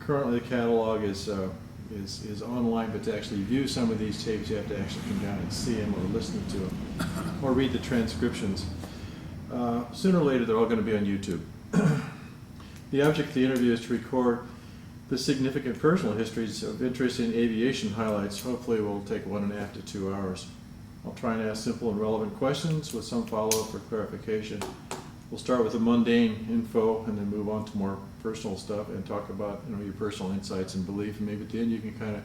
Currently, the catalog is online, but to actually view some of these tapes, you have to actually come down and see them or listen to them or read the transcriptions. Sooner or later, they're all going to be on YouTube. The object of the interview is to record the significant personal histories of interest in aviation highlights. Hopefully, it will take 1.5 to 2 hours. I'll try and ask simple and relevant questions with some follow-up for clarification. We'll start with the mundane info and then move on to more personal stuff and talk about your personal insights and belief. And maybe at the end you can kind of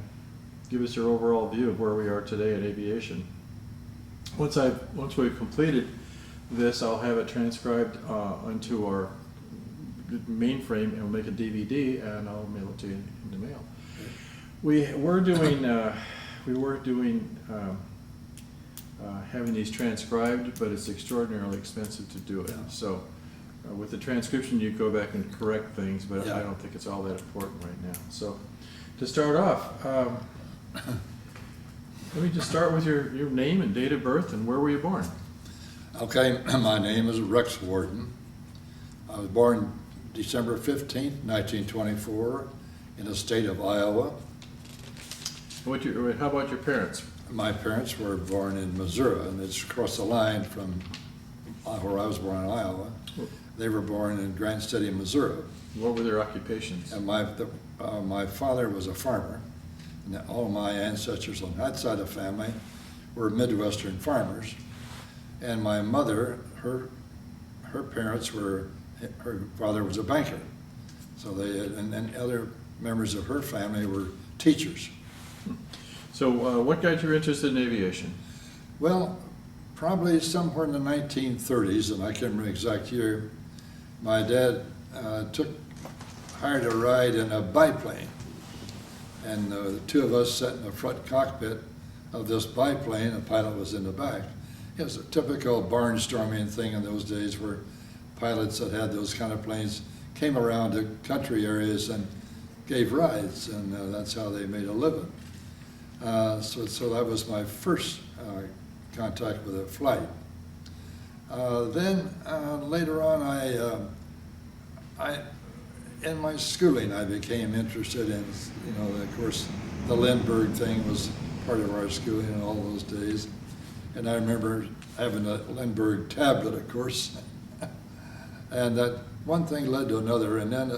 give us your overall view of where we are today in aviation. Once we've completed this, I'll have it transcribed onto our mainframe and we'll make a DVD and I'll mail it to you in the mail. We were doing having these transcribed, but it's extraordinarily expensive to do it. Yeah. So with the transcription, you go back and correct things, but Yeah. I don't think it's all that important right now. So to start off, let me just start with your name and date of birth and where were you born? Okay, my name is Rex Warden. I was born December 15th, 1924, in the state of Iowa. How about your parents? My parents were born in Missouri, and it's across the line from where I was born in Iowa. They were born in Grant City, Missouri. What were their occupations? And my father was a farmer, and all my ancestors on that side of the family were Midwestern farmers. And my mother, her parents were, her father was a banker. So and then other members of her family were teachers. So what got you interested in aviation? Well, probably somewhere in the 1930s, and I can't remember the exact year, my dad hired a ride in a biplane. And the two of us sat in the front cockpit of this biplane, the pilot was in the back. It was a typical barnstorming thing in those days where pilots that had those kind of planes came around to country areas and gave rides, and that's how they made a living. So that was my first contact with a flight. Then later on, in my schooling, I became interested in, of course, the Lindbergh thing was part of our schooling in all those days. And I remember having a Lindbergh tablet, of course. And that one thing led to another. And then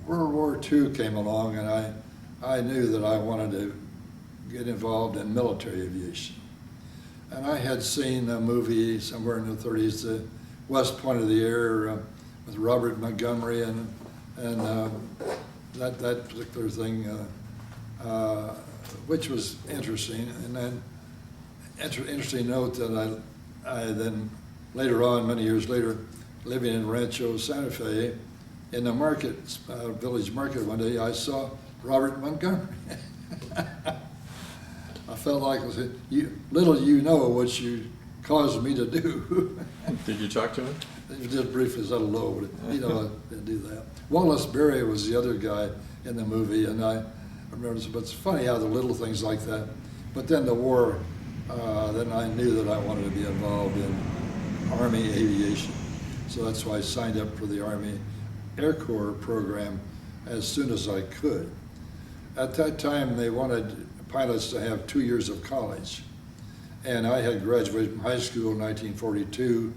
World War II came along, and I knew that I wanted to get involved in military aviation. And I had seen a movie somewhere in the 30s, the West Point of the Air, with Robert Montgomery and that particular thing, which was interesting. And then interesting note that I then later on, many years later, living in Rancho Santa Fe, in the market, village market one day, I saw Robert Montgomery. I felt like I said, little you know what you caused me to do. Did you talk to him? Just briefly said hello, but I didn't do that. Wallace Berry was the other guy in the movie, and I remember, but it's funny how the little things like that. But then the war, then I knew that I wanted to be involved in Army aviation. So that's why I signed up for the Army Air Corps program as soon as I could. At that time, they wanted pilots to have 2 years of college. And I had graduated from high school in 1942.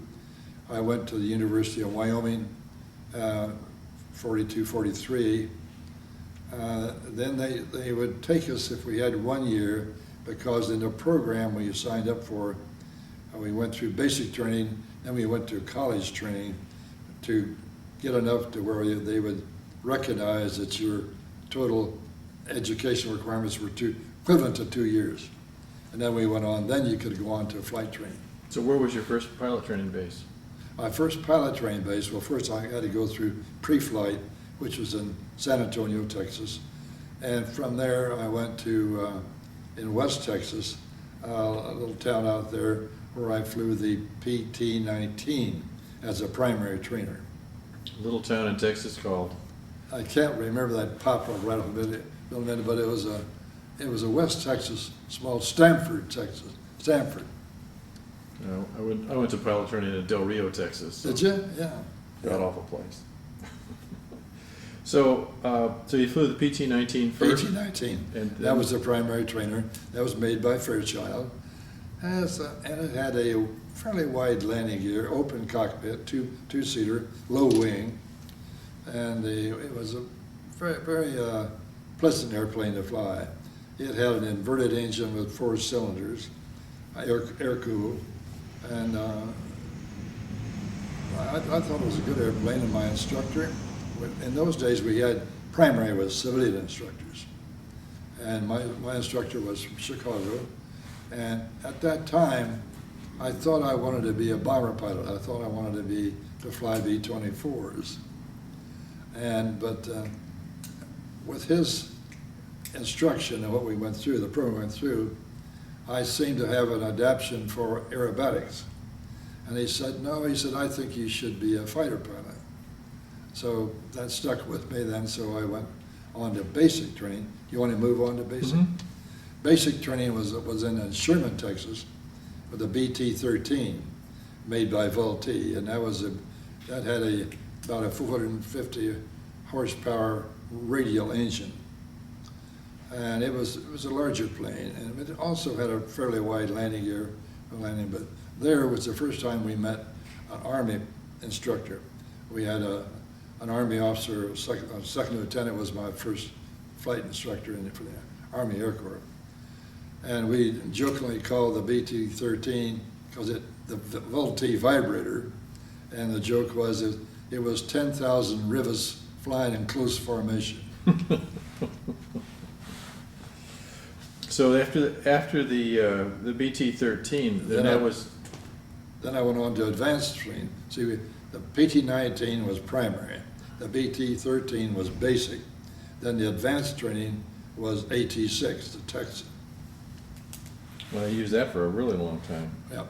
I went to the University of Wyoming, 42, 43. Then they would take us if we had 1 year, because in the program we signed up for, we went through basic training, then we went to college training to get enough to where they would recognize that your total education requirements were equivalent to 2 years. And then we went on, then you could go on to flight training. So where was your first pilot training base? My first pilot training base, well, first I had to go through pre-flight, which was in San Antonio, Texas. And from there I went to, in West Texas, a little town out there where I flew the PT-19 as a primary trainer. A little town in Texas called? I can't remember that pop up right off a minute, but it was a West Texas, small Stamford, Texas. Stamford. No, I went to pilot training in Del Rio, Texas. So Did you? Yeah. God awful place. So you flew the PT-19 first? PT-19. And That then- was the primary trainer. That was made by Fairchild. And it had a fairly wide landing gear, open cockpit, two-seater, low wing. And it was a very, very pleasant airplane to fly. It had an inverted engine with 4 cylinders, air-cooled. And I thought it was a good airplane, and my instructor, in those days we had, primary was civilian instructors. And my instructor was from Chicago. And at that time, I thought I wanted to be a bomber pilot. I thought I wanted to fly B-24s. But with his instruction and what we went through, the program went through, I seemed to have an adaptation for aerobatics. And he said, no, he said, I think you should be a fighter pilot. So that stuck with me then, so I went on to basic training. You want to move on to basic? Mm-hmm. Basic training was in Sherman, Texas, with a BT-13 made by Vultee, and that had about a 450 horsepower radial engine, and it was a larger plane, and it also had a fairly wide landing gear for landing. But there was the first time we met an Army instructor. We had an Army officer, a second lieutenant was my first flight instructor for the Army Air Corps. And we jokingly called the BT-13 because the Vultee vibrator, and the joke was it was 10,000 rivets flying in close formation. So after the BT-13, then that was. Then I went on to advanced training. See, the PT-19 was primary, the BT-13 was basic, then the advanced training was AT-6, the Texan. Well, I used that for a really long time. Yep,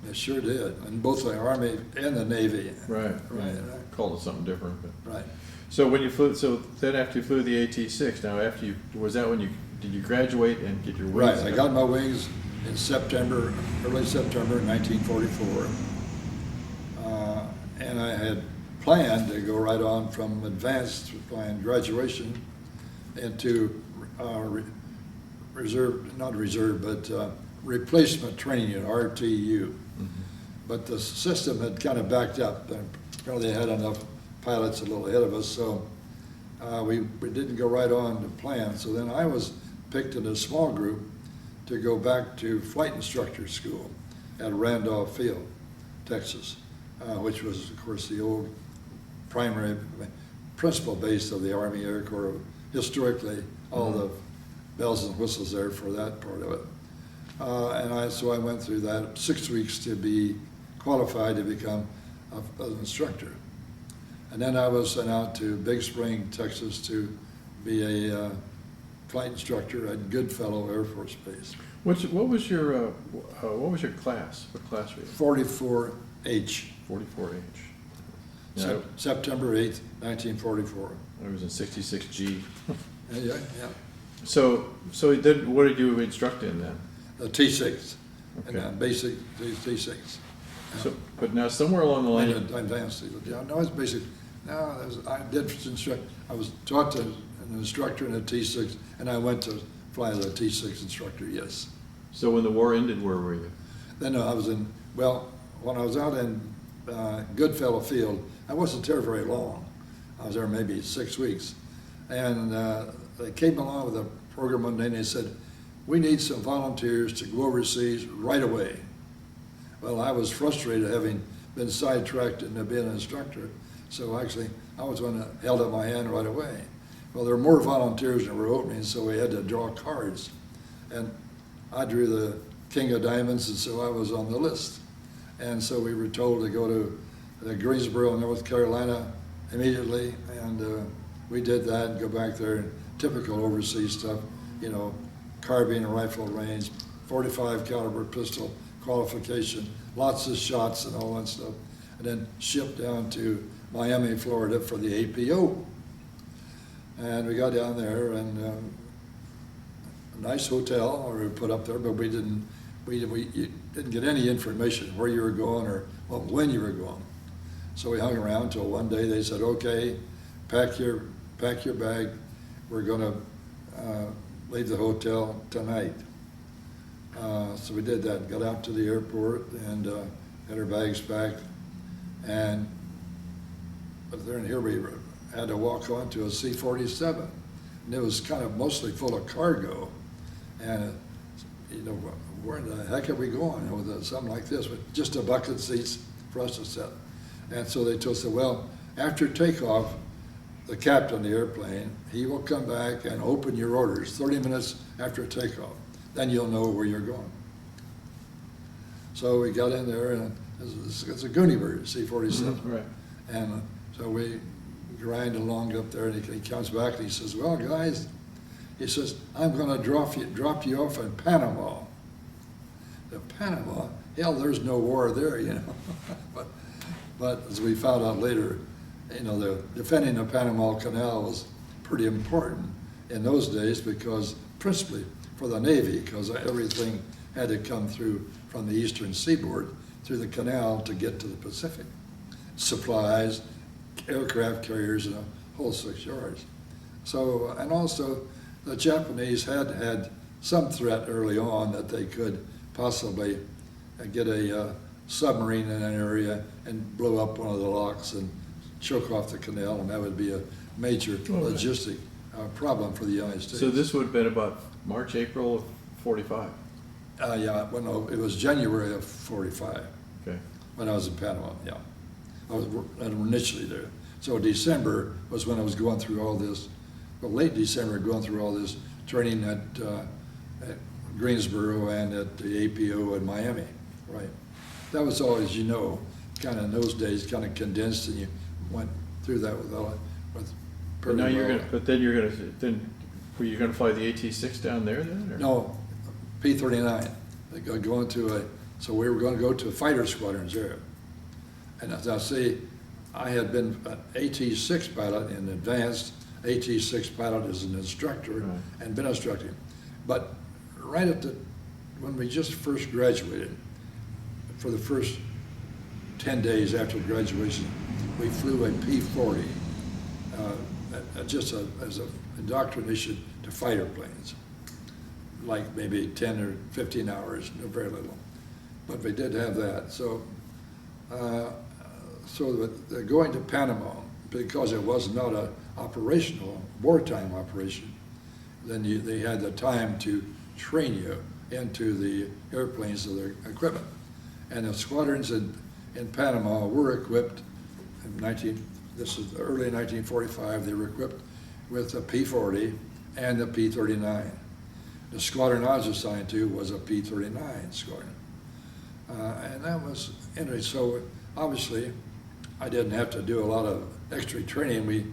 they sure did, in both the Army and the Navy. Right. Right. Called it something different, but. Right. So when you flew, then after you flew the AT-6, now was that when did you graduate and get your wings? Right, I got my wings in September, early September 1944. And I had planned to go right on from advanced flying graduation into replacement training unit, RTU. Mm-hmm. But the system had kind of backed up. Apparently they had enough pilots a little ahead of us, so we didn't go right on to plan. So then I was picked in a small group to go back to flight instructor school at Randolph Field, Texas, which was, of course, the old primary principal base of the Army Air Corps. Historically, all the bells and whistles there for that part of it. So I went through that 6 weeks to be qualified to become an instructor. And then I was sent out to Big Spring, Texas to be a flight instructor at Goodfellow Air Force Base. What was your class? What class were you? 44H. 44H. Yeah, September 8th, 1944. I was in 66G. Yeah. So then what did you instruct in then? The T6, Okay. and basic T6. So, but now somewhere along the line, Advanced. Yeah, no, it's basic. No, I did instruct. I was taught to an instructor in a T6, and I went to fly as a T6 instructor. Yes. so when the war ended, where were you? Then I was when I was out in Goodfellow Field, I wasn't there very long. I was there maybe 6 weeks, and they came along with a program one day, and they said, "We need some volunteers to go overseas right away." Well, I was frustrated having been sidetracked into being an instructor, so actually I was one that held up my hand right away. Well, there were more volunteers than were openings, so we had to draw cards, and I drew the King of Diamonds, and so I was on the list. And so we were told to go to Greensboro, North Carolina immediately, and we did that and go back there, typical overseas stuff, carbine and rifle range, 45 caliber pistol qualification, lots of shots and all that stuff, and then shipped down to Miami, Florida for the APO. And we got down there, and a nice hotel we were put up there, but we didn't get any information where you were going or when you were going. So we hung around till one day they said, "Okay, pack your bag. We're gonna leave the hotel tonight. So we did that, got out to the airport and had our bags packed. But there and here we had to walk on to a C-47. And it was kind of mostly full of cargo. And, where the heck are we going with something like this? With just a bucket seats for us to sit. And so they told us, well, after takeoff, the captain of the airplane, he will come back and open your orders 30 minutes after takeoff. Then you'll know where you're going. So we got in there, and it's a Goonie bird, C-47. Right. And so we grind along up there, and he comes back and he says, well, guys, he says, I'm going to drop you off in Panama. The Panama, hell, there's no war there, but as we found out later, the defending the Panama Canal was pretty important in those days, because principally for the Navy, because everything had to come through from the eastern seaboard through the canal to get to the Pacific. Supplies, aircraft carriers, and a whole 6 yards. So, and also the Japanese had some threat early on that they could possibly get a submarine in an area and blow up one of the locks and choke off the canal, and that would be a major logistic problem for the United States. So this would have been about March, April of 45? Yeah, well, no, it was January of 45 Okay. when I was in Panama, yeah. I was initially there. So December was when I was going through all this, well, late December, going through all this training at Greensboro and at the APO in Miami, right? That was all, as kind of in those days, kind of condensed, and you went through that with But now were you gonna fly the AT-6 down there then? Or? No, P39. Going to so we were going to go to fighter squadrons there. And as I say, I had been an AT-6 pilot in advanced, AT-6 pilot as an instructor, Right. and been instructing. But right when we just first graduated, for the first 10 days after graduation, we flew a P-40, just as an indoctrination to fighter planes, like maybe 10 or 15 hours, very little. But we did have that. So going to Panama, because it was not an operational, wartime operation, then they had the time to train you into the airplanes of their equipment. And the squadrons in Panama were equipped this is early 1945, they were equipped with a P-40 and a P-39. The squadron I was assigned to was a P-39 squadron. And that was interesting. So obviously, I didn't have to do a lot of extra training. We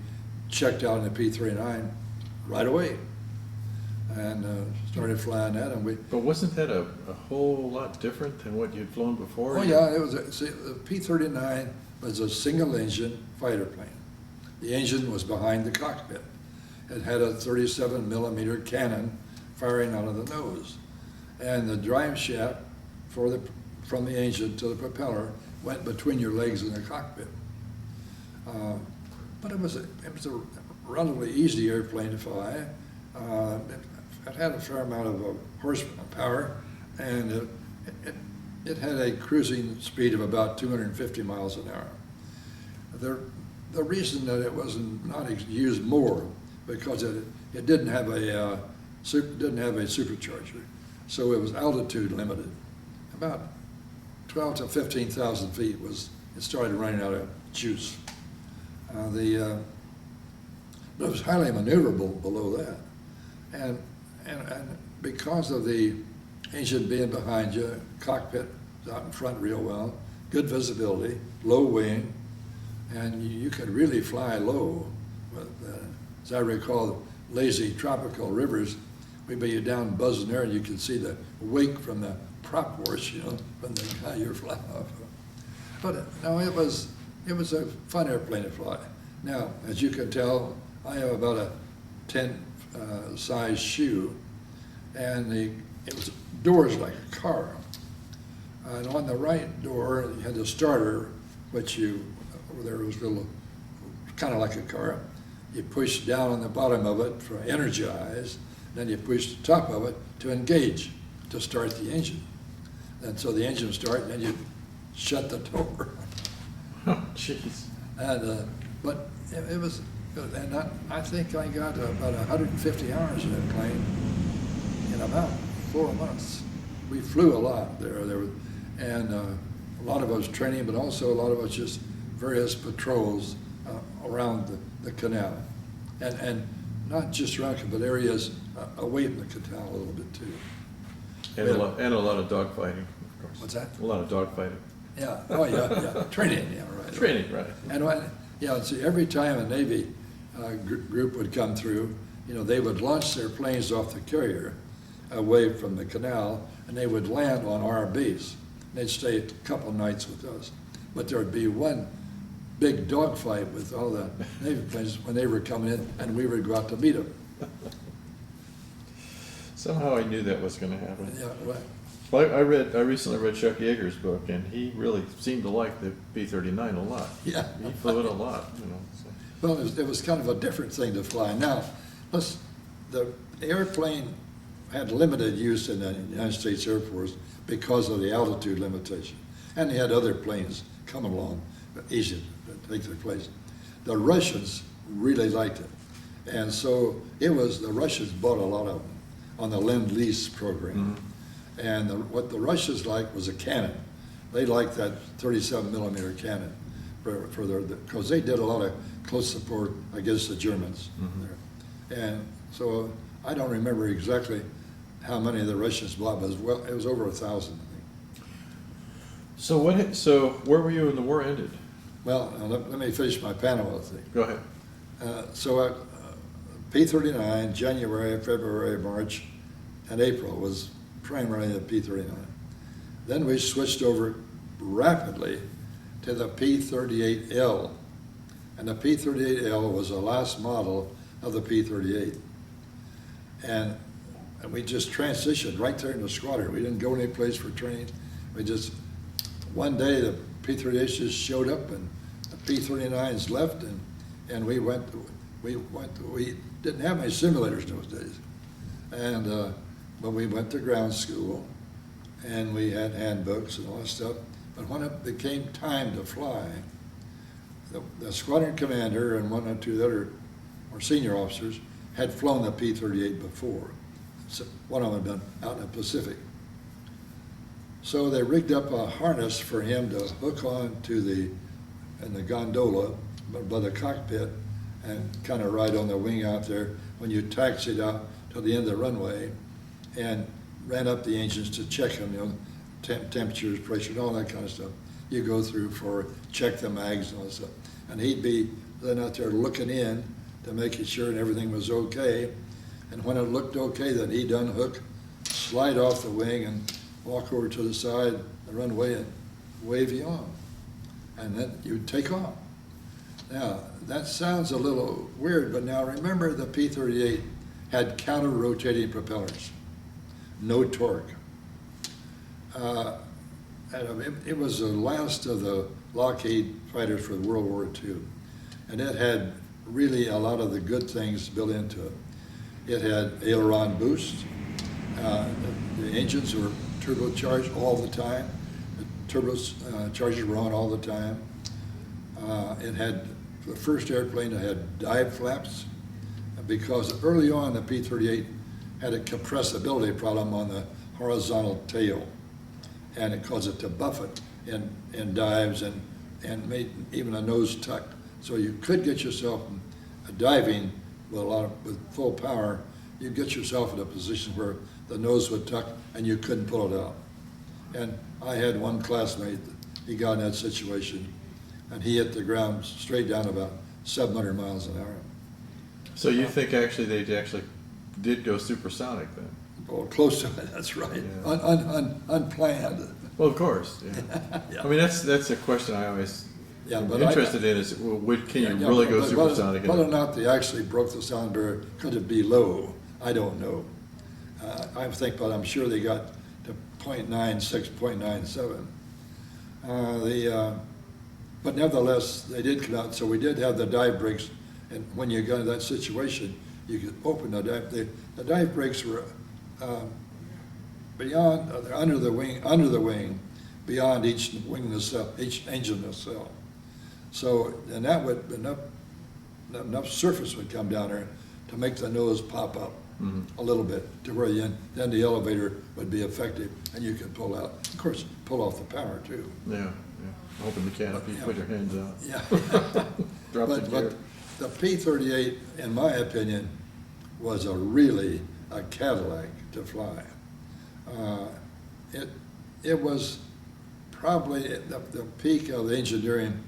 checked out in the P-39 right away and started flying that. And But wasn't that a whole lot different than what you'd flown before? Oh yeah, it was. The P-39 was a single-engine fighter plane. The engine was behind the cockpit. It had a 37-millimeter cannon firing out of the nose, and the drive shaft from the engine to the propeller went between your legs in the cockpit. But it was a relatively easy airplane to fly. It had a fair amount of horsepower, and it had a cruising speed of about 250 miles an hour. The reason that it was not used more because it didn't have a supercharger, so it was altitude limited. About 12 to 15,000 feet it started running out of juice. But it was highly maneuverable below that, and because of the engine being behind you, cockpit out in front real well, good visibility, low wing, and you could really fly low. As I recall, lazy tropical rivers, we'd be down buzzing there, and you could see the wake from the prop horse, from the guy you're flying off of. But no, it was a fun airplane to fly. Now, as you can tell, I have about a 10 size shoe, and it was doors like a car. And on the right door, you had the starter, which there was little, kind of like a car. you push down on the bottom of it for energize, then you push the top of it to engage, to start the engine. And so the engine would start, and then you shut the door. Oh, jeez. And, but it was good. And I think I got about 150 hours in that plane in about 4 months. We flew a lot there. And a lot of us training, but also a lot of us just various patrols around the canal. And not just around, but areas away from the canal a little bit too. And a lot of dogfighting, of course. What's that? A lot of dogfighting. Yeah, oh yeah. Training, yeah, right. Training, right. And see, every time a Navy group would come through, they would launch their planes off the carrier away from the canal, and they would land on our base. They'd stay a couple nights with us. But there would be one big dogfight with all the Navy planes when they were coming in, and we would go out to meet them. Somehow I knew that was going to happen. Yeah, right. Well, I recently read Chuck Yeager's book, and he really seemed to like the P39 a lot. Yeah. He flew it a lot, so. Well, it was kind of a different thing to fly. Now, the airplane had limited use in the United States Air Force because of the altitude limitation. And they had other planes come along, easy to take their place. The Russians really liked it. And so the Russians bought a lot of them on the Lend-Lease program. Mm-hmm. And what the Russians liked was a cannon. They liked that 37 millimeter cannon because they did a lot of close support against the Germans there. And so I don't remember exactly how many the Russians bought, but it was over 1,000, I think. So where were you when the war ended? Well, let me finish my Panama thing. Go ahead. P39, January, February, March, and April was primarily the P39. Then we switched over rapidly to the P38L. And the P38L was the last model of the P38. And we just transitioned right there in the squadron. We didn't go any place for training. One day the P38s just showed up and the P39s left, and we didn't have any simulators those days. And but we went to ground school, and we had handbooks and all that stuff. But when it became time to fly, the squadron commander and one or two other more senior officers had flown the P-38 before. So one of them had been out in the Pacific. So they rigged up a harness for him to hook on to the gondola by the cockpit and kind of ride on the wing out there when you taxied out to the end of the runway and ran up the engines to check them, temperatures, pressure, and all that kind of stuff. You go through check the mags and all that stuff. And he'd be then out there looking in to making sure everything was okay. And when it looked okay, then he'd unhook, slide off the wing, and walk over to the side, the runway, and wave you on. And then you'd take off. Now, that sounds a little weird, but now remember the P-38 had counter-rotating propellers, no torque. It was the last of the Lockheed fighters for World War II. And it had really a lot of the good things built into it. It had aileron boost. The engines were turbocharged all the time. The turbochargers were on all the time. It had, for the first airplane, it had dive flaps, because early on the P-38 had a compressibility problem on the horizontal tail, and it caused it to buffet in dives and made even a nose tuck. So you could get yourself diving with full power. You'd get yourself in a position where the nose would tuck and you couldn't pull it out. And I had one classmate, he got in that situation, and he hit the ground straight down about 700 miles an hour. So you think actually they actually did go supersonic then? Oh, close to it, that's right. Yeah. Unplanned. Well, of course. Yeah. Yeah. I mean, that's a question I always am interested in is, can you really go supersonic? Whether or not they actually broke the sound barrier, could it be low? I don't know. But I'm sure they got to 0.96, 0.97. But nevertheless, they did come out, so we did have the dive brakes And when you got in that situation, you could open the dive. The dive brakes were beyond, under the wing, beyond each wing nacelle, each engine nacelle. So, and that would, enough surface would come down there to make the nose pop up a little bit to where then the elevator would be effective and you could pull out. Of course, pull off the power too. Yeah, yeah. Open the canopy, put your hands out. Yeah. Drop the gear. But the P-38, in my opinion, was really a Cadillac to fly. It was probably the peak of the engineering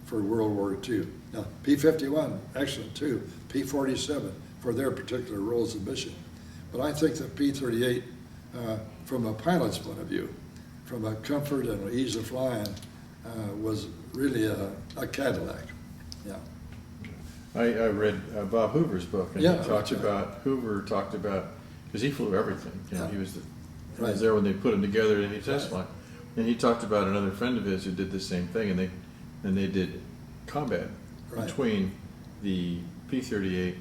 for World War II. Now, P51, excellent too. P47 for their particular roles and mission. But I think the P-38, from a pilot's point of view, from a comfort and ease of flying, was really a Cadillac. Yeah. I read Bob Hoover's book, and Hoover talked about, because he flew everything. You know, he was there when they put them together and he test flight. And he talked about another friend of his who did the same thing, and they did combat between the P-38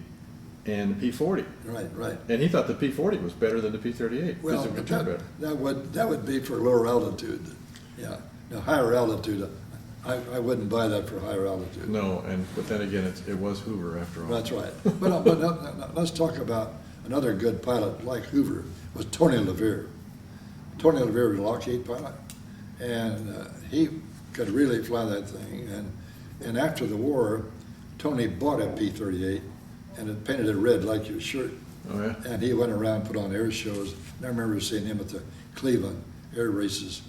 and the P-40. Right. And he thought the P-40 was better than the P-38. Well, that would be for lower altitude. Yeah. Now, higher altitude, I wouldn't buy that for higher altitude. No, but then again, it was Hoover after all. That's right. But let's talk about another good pilot like Hoover was Tony LeVere. Tony LeVere was a Lockheed pilot, and he could really fly that thing. And after the war, Tony bought a P-38 and it painted it red like your shirt. Oh, yeah? And he went around, put on air shows. And I remember seeing him at the Cleveland air races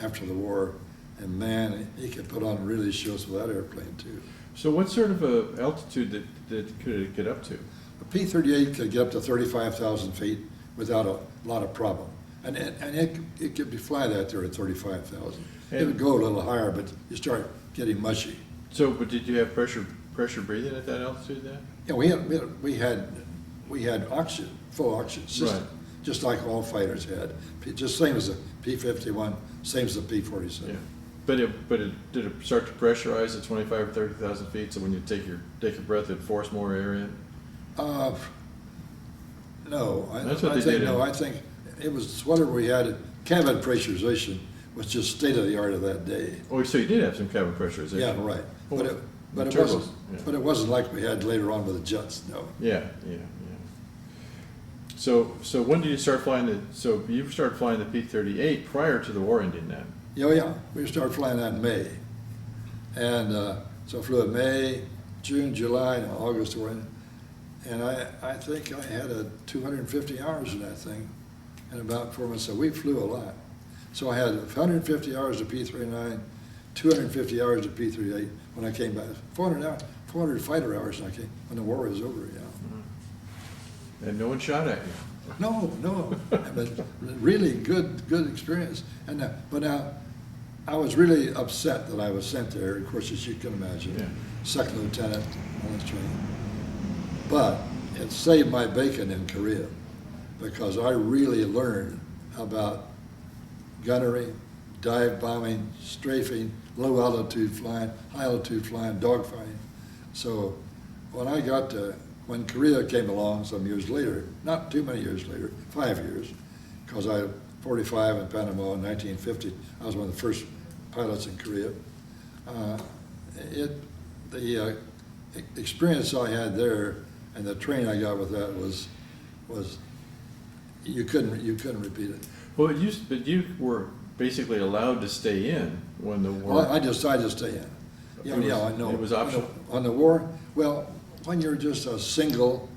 after the war. And man, he could put on really shows with that airplane too. So what sort of a altitude could it get up to? The P-38 could get up to 35,000 feet without a lot of problem. And it could be fly that there at 35,000. It would go a little higher, but you start getting mushy. So, but did you have pressure breathing at that altitude then? Yeah, we had oxygen, full oxygen system, just like all fighters had. Just same as the P-51, same as the P-47. Yeah. But did it start to pressurize at 25 or 30,000 feet? So when you take your breath, it forced more air in. No, That's what they did. No, I think it was whatever we had. Cabin pressurization was just state of the art of that day. Oh, so you did have some cabin pressurization. Yeah, right. Oh, But it wasn't like we had later on with the jets. No. Yeah. So when did you start flying so you started flying the P-38 prior to the war ending then? Yeah. We started flying that in May. And so I flew in May, June, July, and August. And I think I had 250 hours in that thing in about 4 months. So we flew a lot. So I had 150 hours of P-39, 250 hours of P-38 when I came back. 400 fighter hours when the war was over, yeah. Mm-hmm. And no one shot at you? No. But really good experience. But now, I was really upset that I was sent there, of course, as you can imagine. Second lieutenant on the train. But it saved my bacon in Korea because I really learned about gunnery, dive bombing, strafing, low altitude flying, high altitude flying, dogfighting. So when Korea came along some years later, not too many years later, 5 years, because I was 45 in Panama in 1950, I was one of the first pilots in Korea. The experience I had there and the training I got with that was you couldn't repeat it. Well, but you were basically allowed to stay in when the war. Well, I decided to stay in. I know. It was optional. On the war, well, when you're just a single,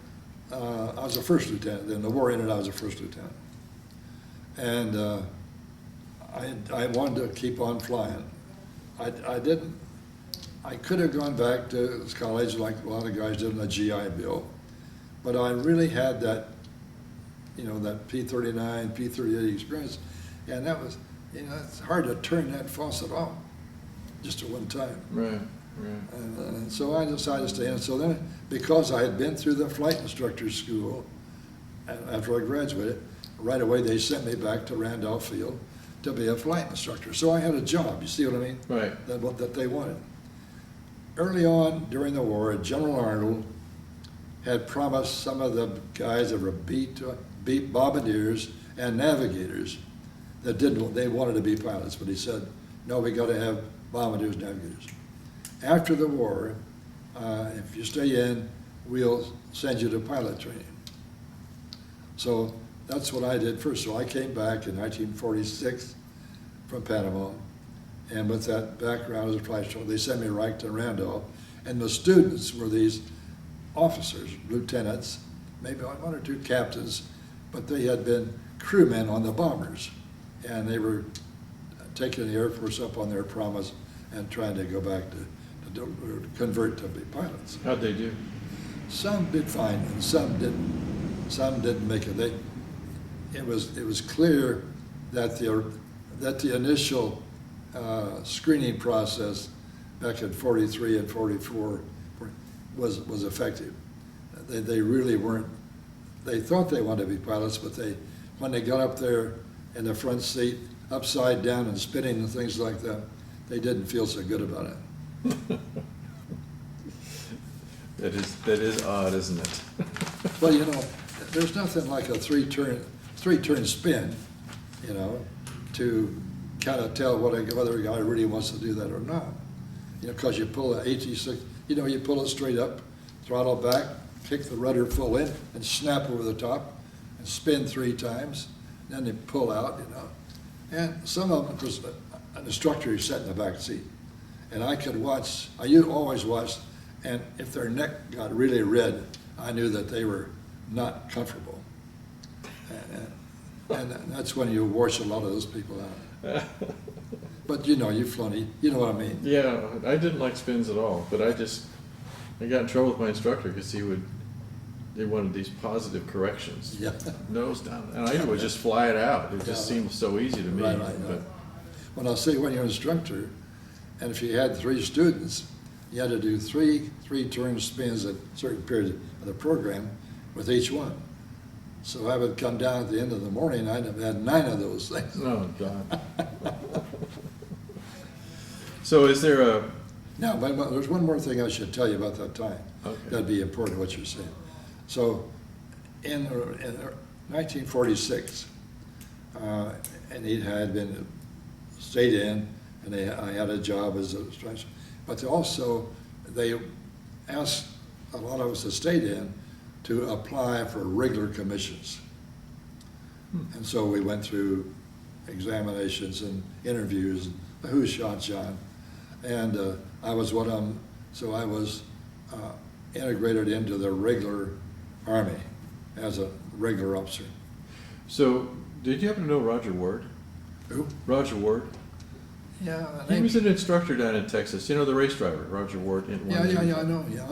I was a first lieutenant. Then the war ended. I was a first lieutenant, and I wanted to keep on flying. I didn't. I could have gone back to college like a lot of guys did on the GI Bill, but I really had that, that P-39, P-38 experience, and that was, it's hard to turn that faucet off just at one time. Right. And so I decided to stay in. So then, because I had been through the flight instructor school, after I graduated, right away they sent me back to Randolph Field to be a flight instructor. So I had a job, you see what I mean? Right. That they wanted. early on during the war, General Arnold had promised some of the guys that were beat bombardiers and navigators that they wanted to be pilots, but he said, no, we got to have bombardiers and navigators. After the war, if you stay in, we'll send you to pilot training. So that's what I did first. So I came back in 1946 from Panama, and with that background as a flight instructor, they sent me right to Randolph, and the students were these officers, lieutenants, maybe one or two captains, but they had been crewmen on the bombers, and they were taking the Air Force up on their promise and trying to go back to convert to be pilots. How'd they do? Some did fine, and some didn't. Some didn't make it. It was clear that the initial screening process back in '43 and '44 was effective. They really weren't. They thought they wanted to be pilots, but when they got up there in the front seat, upside down and spinning and things like that, they didn't feel so good about it. That is odd, isn't it? Well, there's nothing like a three-turn spin, to kind of tell whether a guy really wants to do that or not. Because you pull an 86, you pull it straight up, throttle back, kick the rudder full in, and snap over the top, and spin 3 times, then they pull out, And some of them, because an instructor is sat in the back seat, and I could watch, always watched, and if their neck got really red, I knew that they were not comfortable. And that's when you wash a lot of those people out. But you've flown, you know what I mean? Yeah, I didn't like spins at all, but I got in trouble with my instructor because they wanted these positive corrections. Yeah. Nose down. And I would just fly it out. It just seemed so easy to me. Right. But Well, I'll say when you're an instructor, and if you had 3 students, you had to do three-turn spins at a certain period of the program with each one. So I would come down at the end of the morning, I'd have had 9 of those things. oh God. So is there a Now, but there's one more thing I should tell you about that time. Okay. That'd be important, what you're saying. So in 1946, and he had been stayed in, and I had a job as a instructor. But also, they asked a lot of us that stayed in to apply for regular commissions. And so we went through examinations and interviews, and who shot John. And I was one of them, so I was integrated into the regular Army as a regular officer. So did you happen to know Roger Ward? Who? Roger Ward? Yeah, He was an instructor down in Texas. The race driver, Roger Ward. I know.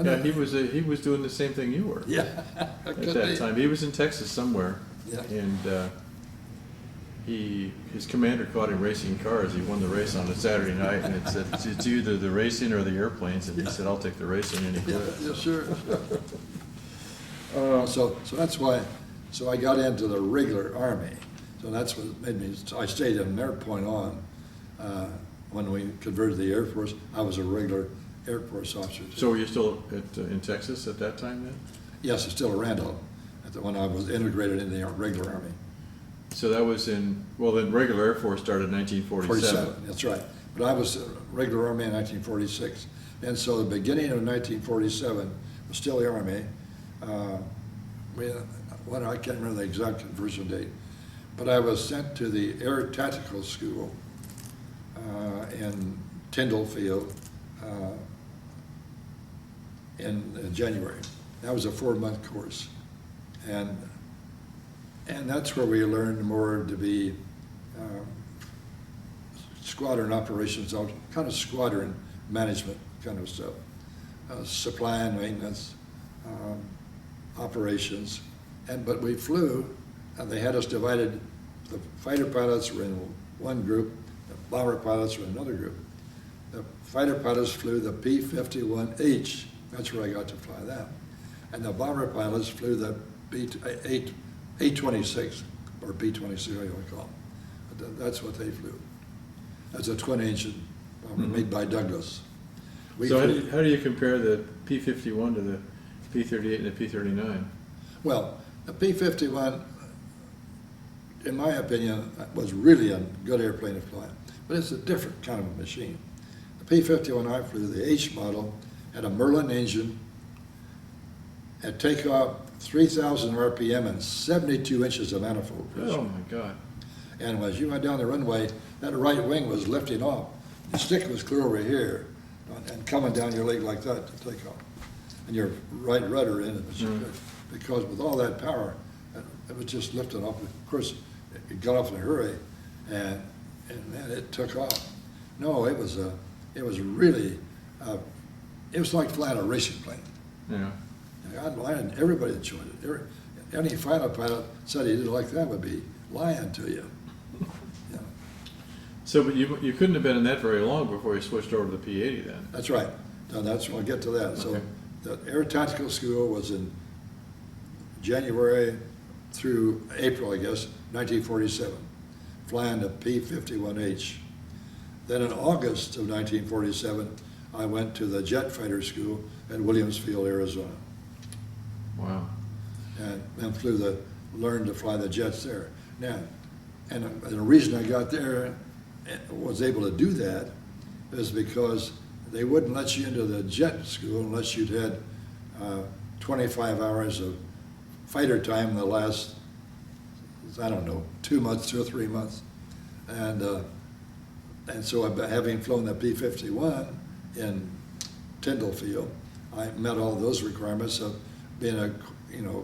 Yeah, he was doing the same thing you were. Yeah. At that time, he was in Texas somewhere, Yeah. and his commander caught him racing cars. He won the race on a Saturday night, and it said it's either the racing or the airplanes, and he said, "I'll take the racing," and he did. Yeah, sure. So that's why. So I got into the regular Army. So that's what made me. I stayed from their point on. When we converted to the Air Force, I was a regular Air Force officer. So were you still in Texas at that time then? Yes, I'm still at Randolph when I was integrated in the regular Army. So that was then regular Air Force started in 1947. 47, that's right. But I was regular Army in 1946. And so the beginning of 1947 was still the Army. I can't remember the exact conversion date, but I was sent to the Air Tactical School in Tyndall Field in January. That was a 4-month course. And that's where we learned more to be squadron operations, kind of squadron management kind of stuff, supply and maintenance, operations. But we flew, and they had us divided. The fighter pilots were in one group, the bomber pilots were in another group. The fighter pilots flew the P51H, that's where I got to fly that. And the bomber pilots flew the A26, or B-26, what you want to call them. But that's what they flew. That's a twin engine bomber made by Douglas. So how do you compare the P51 to the P38 and the P39? Well, the P51, in my opinion, was really a good airplane to fly, but it's a different kind of a machine. The P51 I flew, the H model, had a Merlin engine, at takeoff 3,000 RPM and 72 inches of manifold pressure. Oh my God. And as you went down the runway, that right wing was lifting off. The stick was clear over here and coming down your leg like that to take off. And your right rudder in it was good. Because with all that power, it was just lifting off. Of course, it got off in a hurry, and man, it took off. No, it was really, it was like flying a racing plane. Yeah. And everybody enjoyed it. Any fighter pilot said he didn't like that would be lying to you. Yeah. So, but you couldn't have been in that very long before you switched over to the P80 then. That's right. Now we'll get to that. So Okay. the Air Tactical School was in January through April, I guess, 1947, flying the P-51H. Then in August of 1947, I went to the Jet Fighter School at Williamsfield, Arizona. Wow. And learned to fly the jets there. Now, and the reason I got there and was able to do that is because they wouldn't let you into the jet school unless you'd had 25 hours of fighter time in the last, I don't know, 2 months, 2 or 3 months. And so having flown the P-51 in Tyndall Field, I met all those requirements of being a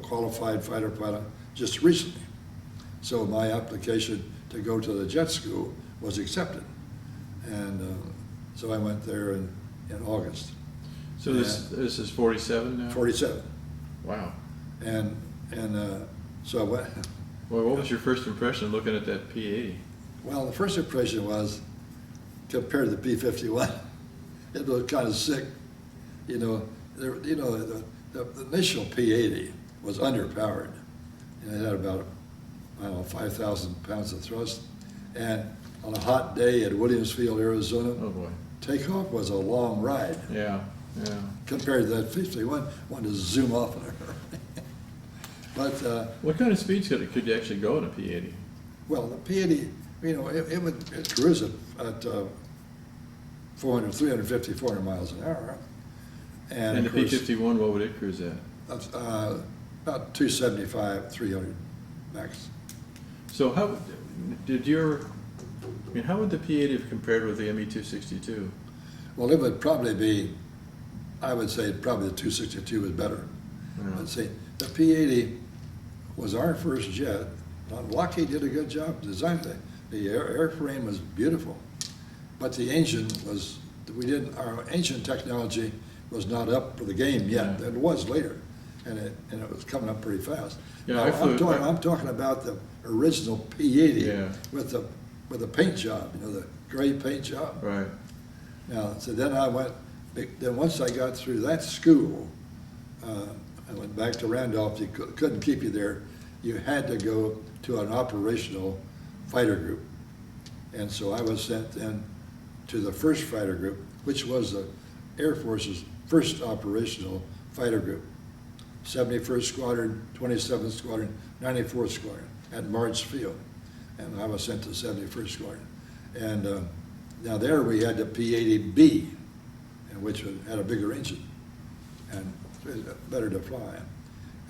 qualified fighter pilot just recently. So my application to go to the jet school was accepted. And so I went there in August. So this is 47 now? 47. Wow. And so I went. Well, what was your first impression looking at that P80? Well, the first impression was, compared to the P-51, it was kind of sick. The initial P-80 was underpowered. And it had about, 5,000 pounds of thrust. And on a hot day at Williamsfield, Arizona, Oh boy. takeoff was a long ride. Yeah, yeah. Compared to that 51, wanted to zoom off in a hurry. But, What kind of speeds could you actually go in a P80? well, the P-80, it cruise at 350, 400 miles an hour. And of the course, P51, what would it cruise at? about 275, 300 max. So how would the P80 have compared with the ME-262? Well, it would probably be, I would say probably the 262 was better. Yeah. Let's see, the P-80 was our first jet. Lockheed did a good job designing it. The airframe was beautiful, but the engine was, our engine technology was not up for the game yet. Yeah. It was later, and it was coming up pretty fast. Yeah, Now, I'm talking about the original P-80 Yeah. with the paint job, the gray paint job. Right. Now, so then then once I got through that school, I went back to Randolph. You couldn't keep you there. You had to go to an operational fighter group. And so I was sent then to the first fighter group, which was the Air Force's first operational fighter group. 71st Squadron, 27th Squadron, 94th Squadron at March Field. And I was sent to 71st Squadron. And now there we had the P-80B, which had a bigger engine and better to fly.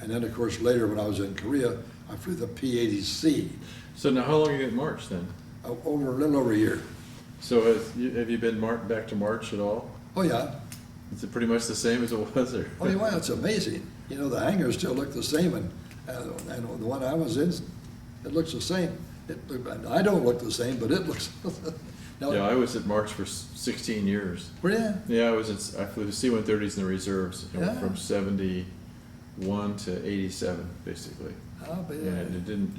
And then, of course, later when I was in Korea, I flew the P-80C. So now how long are you in March then? Over a little over a year. So have you been back to March at all? Oh, yeah. Is it pretty much the same as it was? Or? Oh, yeah, it's amazing. The hangars still look the same, and the one I was in, it looks the same. I don't look the same, but it looks. Now, Yeah, I was at March for 16 years. were you? Yeah, I flew the C-130s in the reserves Yeah. from 71 to 87, basically. Oh, but And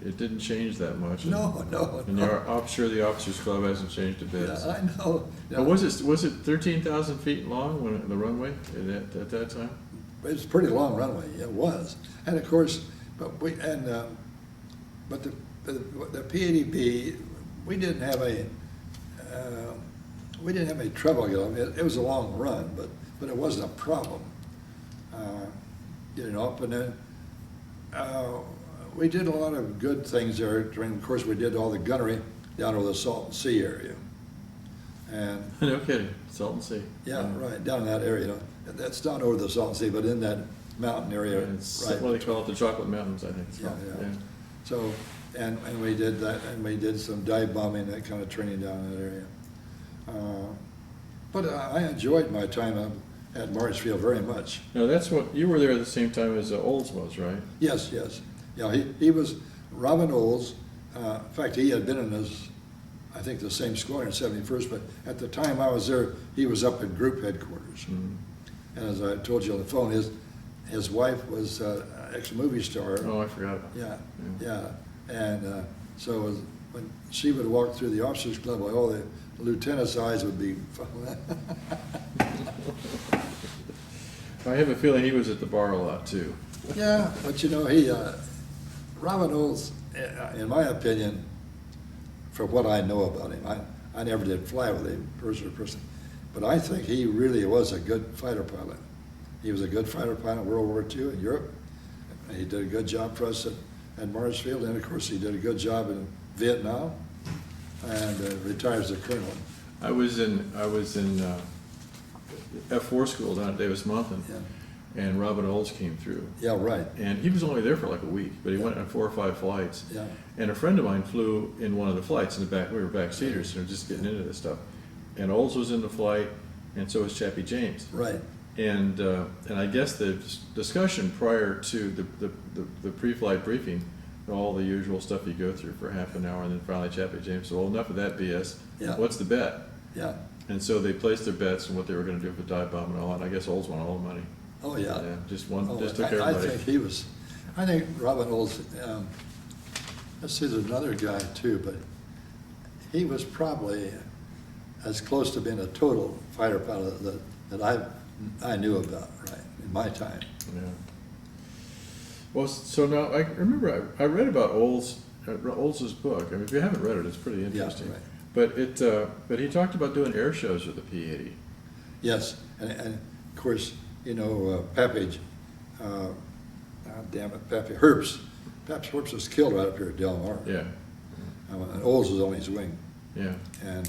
it didn't change that much. no. And I'm sure the Officers Club hasn't changed a bit. Yeah, I know. Yeah. But was it 13,000 feet long when the runway at that time? It was a pretty long runway. It was, and of course, but the P-80B, we didn't have any trouble getting. It was a long run, but but it wasn't a problem getting up. And then we did a lot of good things there. Of course, we did all the gunnery down over the Salton Sea area. And No kidding, Salton Sea. yeah, right, down in that area. That's not over the Salton Sea, but in that mountain area. And it's right. what they call it, the Chocolate Mountains, I think. Yeah, yeah. So, and we did that, and we did some dive bombing, that kind of training down in that area. But I enjoyed my time at Marshfield very much. Now, that's what, you were there at the same time as Olds was, right? Yes, yes. Yeah, he was, Robin Olds, in fact, he had been in his, I think, the same squadron, 71st, but at the time I was there, he was up at group headquarters. Mm-hmm. And as I told you on the phone, his wife was an ex-movie star. Oh, I forgot. Yeah, yeah. And so when she would walk through the officers' club, all the lieutenants' eyes would be. I have a feeling he was at the bar a lot, too. Yeah, but you know, Robin Olds, in my opinion, for what I know about him, I never did fly with him person to person, but I think he really was a good fighter pilot. He was a good fighter pilot in World War II in Europe. He did a good job for us at Marshfield, and of course he did a good job in Vietnam, and retired as a colonel. I was in F4 school down at Davis Mountain, and Robin Olds came through. Yeah, right. And he was only there for like a week, but he went on 4 or 5 flights. Yeah. And a friend of mine flew in one of the flights in the back. We were backseaters, so we were just getting into this stuff. And Olds was in the flight, and so was Chappie James. Right. And I guess the discussion prior to the pre-flight briefing, all the usual stuff you go through for half an hour, and then finally Chappie James said, well, enough of that BS. Yeah. What's the bet? Yeah. And so they placed their bets on what they were going to do with the dive bomb and all that. And I guess Olds won all the money. Oh, yeah. Just Oh, took I everybody. think he was, I think Robin Olds, let's see, there's another guy too, but he was probably as close to being a total fighter pilot that I knew about, right, in my time. Yeah. Well, so now I remember I read about Olds's book. I mean, if you haven't read it, it's pretty interesting. Yeah, right. But he talked about doing air shows with the P80. Yes, and of course, you know, Pappage, damn it, Pappy Herbst. Paps Herbst was killed right up here at Del Mar. Yeah. And Olds was on his wing. Yeah. And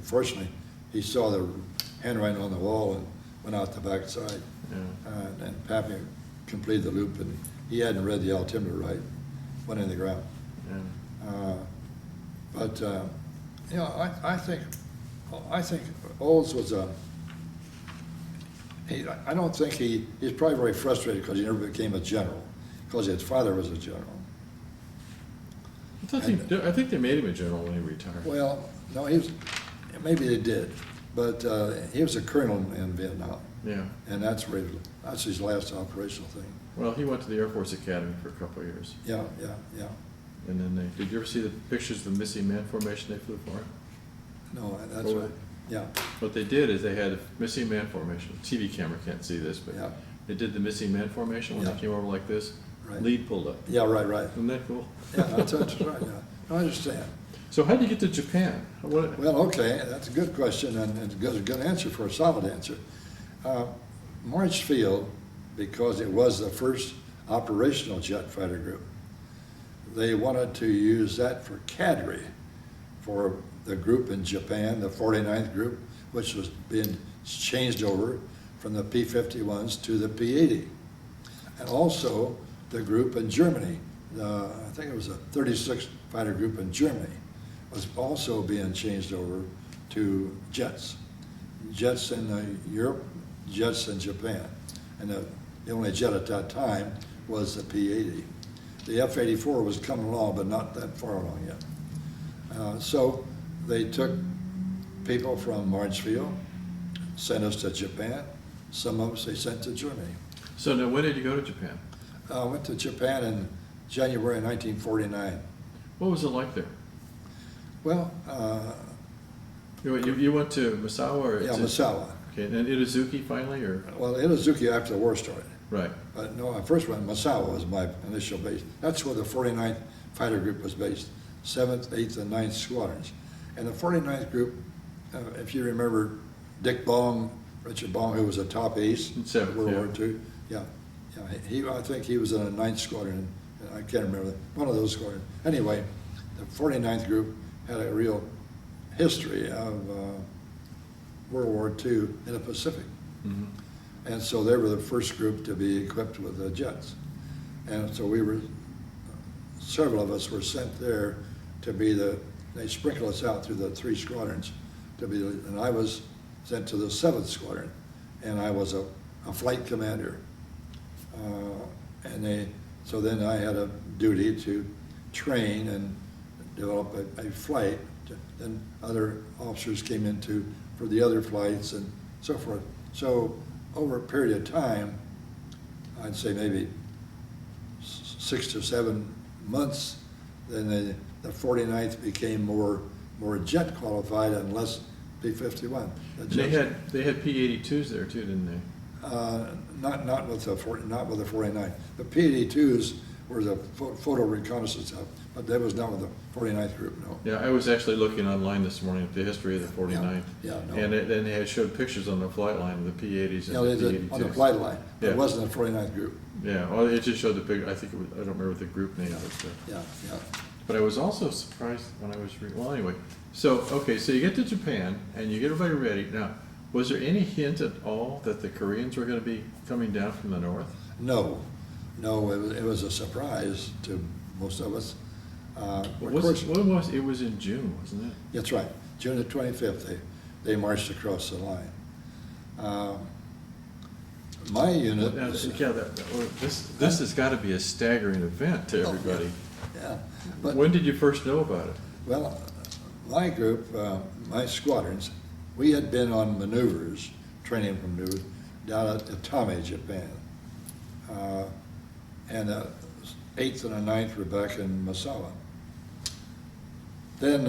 fortunately, he saw the handwriting on the wall and went out the back side. Yeah. And Pappy completed the loop, and he hadn't read the altimeter right, went in the ground. Yeah. But you know, I think Olds was I don't think he's probably very frustrated because he never became a general, because his father was a general. I think they made him a general when he retired. Well, no, maybe they did, but he was a colonel in Vietnam. Yeah. And that's his last operational thing. Well, he went to the Air Force Academy for a couple of years. Yeah. And then did you ever see the pictures of the missing man formation they flew for? No, that's right. Yeah. What they did is they had a missing man formation. TV camera can't see this, but Yeah. they did the missing man formation when Yeah. they came over like this. Right. Lead pulled up. Yeah, right. Isn't that cool? Yeah, that's right, yeah. I understand. So how did you get to Japan? Well, okay, that's a good question, and it's a good answer for a solid answer. Marshfield, because it was the first operational jet fighter group, they wanted to use that for cadre for the group in Japan, the 49th group, which was being changed over from the P51s to the P80. And also the group in Germany, I think it was a 36th fighter group in Germany, was also being changed over to jets. Jets in Europe, jets in Japan. And the only jet at that time was the P80. The F84 was coming along, but not that far along yet. So they took people from Marshfield, sent us to Japan. Some of us they sent to Germany. So now when did you go to Japan? I went to Japan in January 1949. What was it like there? Well, You went to Misawa or? yeah, Misawa. Okay, and Itazuki finally, or? Well, Itazuki after the war started. Right. But no, I first went, Misawa was my initial base. That's where the 49th Fighter Group was based, 7th, 8th, and 9th Squadrons. And the 49th Group, if you remember, Dick Baum Richard Bong, who was a top ace in Seventh, World yeah. War II. Yeah, yeah. I think he was in a 9th squadron. I can't remember one of those squadrons. Anyway, the 49th group had a real history of World War II in the Pacific. Mm-hmm. And so they were the first group to be equipped with jets. And so several of us were sent there to be they sprinkled us out through the 3 squadrons and I was sent to the 7th squadron, and I was a flight commander. So then I had a duty to train and develop a flight. Then other officers came for the other flights and so forth. So over a period of time, I'd say maybe 6 to 7 months, then the 49th became more jet qualified and less P51. They had P82s there too, didn't they? Not with the 49. The P82s were the photo reconnaissance out, but that was not with the 49th group, no. Yeah, I was actually looking online this morning at the history of the 49th. Yeah, no. And then they had showed pictures on the flight line of the P80s and Yeah, the they did P82s. on the flight line. Yeah. It wasn't the 49th group. Yeah, well, it just showed the picture. I think it was, I don't remember the group name. Yeah. But I was also surprised when I was well, anyway. So, okay, so you get to Japan and you get everybody ready. Now, was there any hint at all that the Koreans were going to be coming down from the north? No, it was a surprise to most of us. What was it was in June, wasn't it? That's right. June the 25th, they marched across the line. My unit. Now, this has got to be a staggering event to everybody. Yeah. But, when did you first know about it? Well, my group, my squadrons, we had been on maneuvers, training from maneuvers, down at Atami, Japan. And the 8th and the 9th were back in Misawa. Then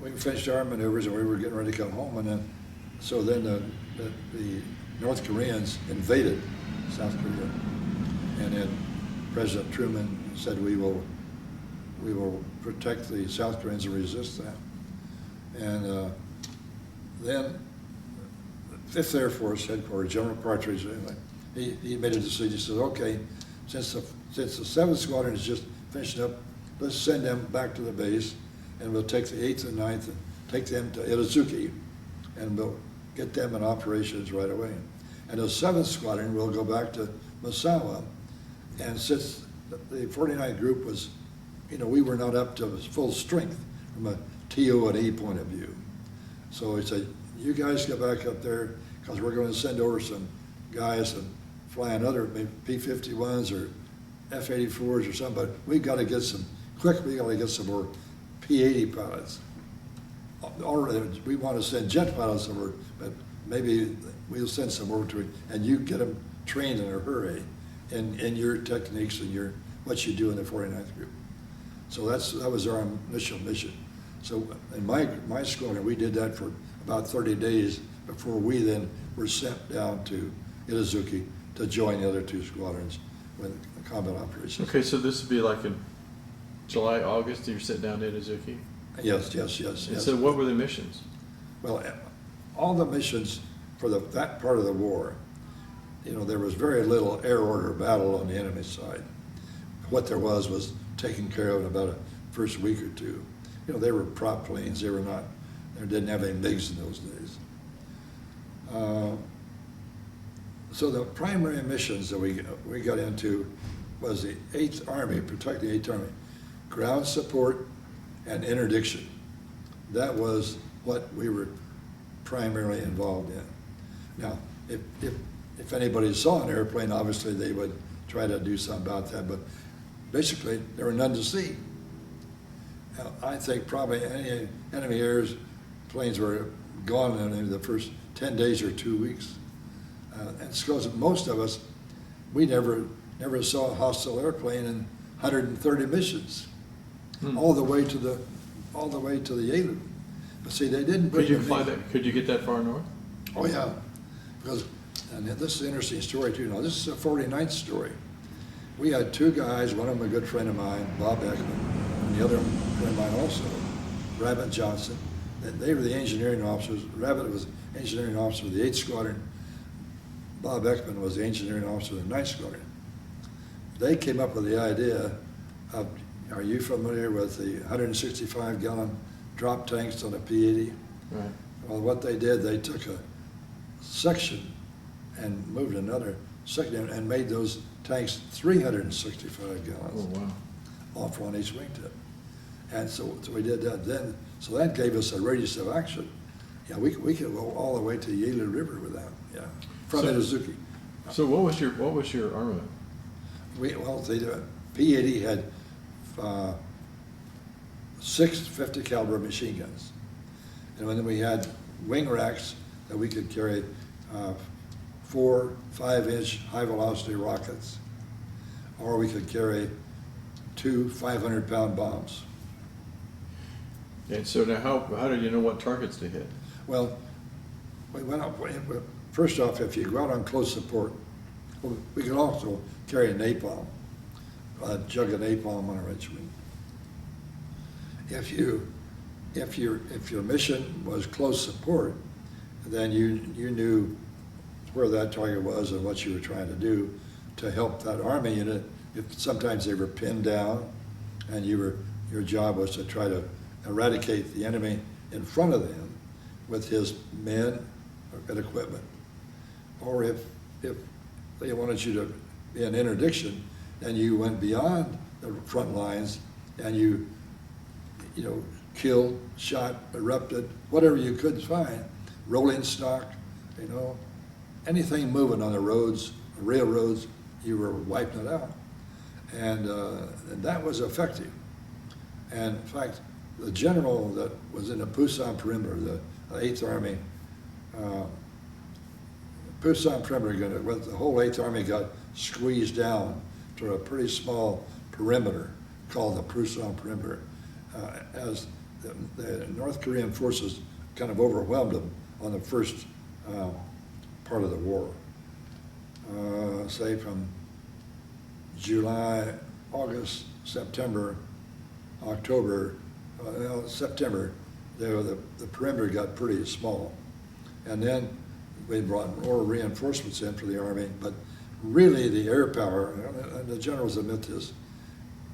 we finished our maneuvers and we were getting ready to come home, and then the North Koreans invaded South Korea, and then President Truman said we will protect the South Koreans and resist that. And then the 5th Air Force headquarters, General Partridge, he made a decision. He said, okay, since the 7th Squadron is just finishing up, let's send them back to the base, and we'll take the 8th and 9th and take them to Itazuki, and we'll get them in operations right away. And the 7th Squadron will go back to Misawa, and since the 49th group was, we were not up to full strength from a TO and E point of view. So he said, you guys get back up there, because we're going to send over some guys and fly another maybe P51s or F84s or something, but we got to get some more P80 pilots. Already, we want to send jet pilots over, but maybe we'll send some over to it, and you get them trained in a hurry in your techniques and what you do in the 49th group. So that was our initial mission. So in my squadron, we did that for about 30 days before we then were sent down to Itazuki to join the other 2 squadrons with combat operations. Okay, so this would be like in July, August, you're sent down to Itazuki? Yes. And so what were the missions? Well, all the missions for that part of the war, there was very little air order battle on the enemy side. What there was taken care of in about a first week or 2. They were prop planes. They didn't have any MiGs in those days. So the primary missions that we got into was the 8th Army, protecting the 8th Army, ground support and interdiction. That was what we were primarily involved in. Now, if anybody saw an airplane, obviously they would try to do something about that, but basically there were none to see. Now, I think probably any enemy planes were gone in the first 10 days or 2 weeks. And it's because most of us, we never saw a hostile airplane in 130 missions, all the way to the Yalu. But see, they didn't bring. Could you fly that? Could you get that far north? Oh yeah, and this is an interesting story too. Now this is a 49th story. We had 2 guys, one of them a good friend of mine, Bob Ekman, and the other friend of mine also, Rabbit Johnson. They were the engineering officers. Rabbit was engineering officer of the 8th Squadron. Bob Ekman was the engineering officer of the 9th Squadron. They came up with the idea of, are you familiar with the 165-gallon drop tanks on a P80? Right. Well, what they did, they took a section and moved another section and made those tanks 365 gallons. Oh, wow. Off on each wingtip. And so we did that then. So that gave us a radius of action. Yeah, we could go all the way to Yalu River with that, yeah, from So- Itazuki. So what was your armament? Well, P80 had 6 50 caliber machine guns. And then we had wing racks that we could carry 4 5-inch high velocity rockets, or we could carry 2 500-pound bombs. And so now how did you know what targets to hit? Well, we went up, first off, if you go out on close support, well, we could also carry a napalm, a jug of napalm on a ridge wing. If your mission was close support, then you knew where that target was and what you were trying to do to help that Army unit. If sometimes they were pinned down, and your job was to try to eradicate the enemy in front of them with his men and equipment. Or if they wanted you to be an interdiction, then you went beyond the front lines and you killed, shot, erupted, whatever you could find, rolling stock, anything moving on the roads, railroads, you were wiping it out. And that was effective. And in fact, the general that was in the Pusan perimeter, the 8th Army, Pusan perimeter, the whole 8th Army got squeezed down to a pretty small perimeter called the Pusan perimeter, as the North Korean forces kind of overwhelmed them on the first part of the war. Say from July, August, September, October, September, the perimeter got pretty small. And then we brought more reinforcements in for the Army, but really the air power, and the generals admit this,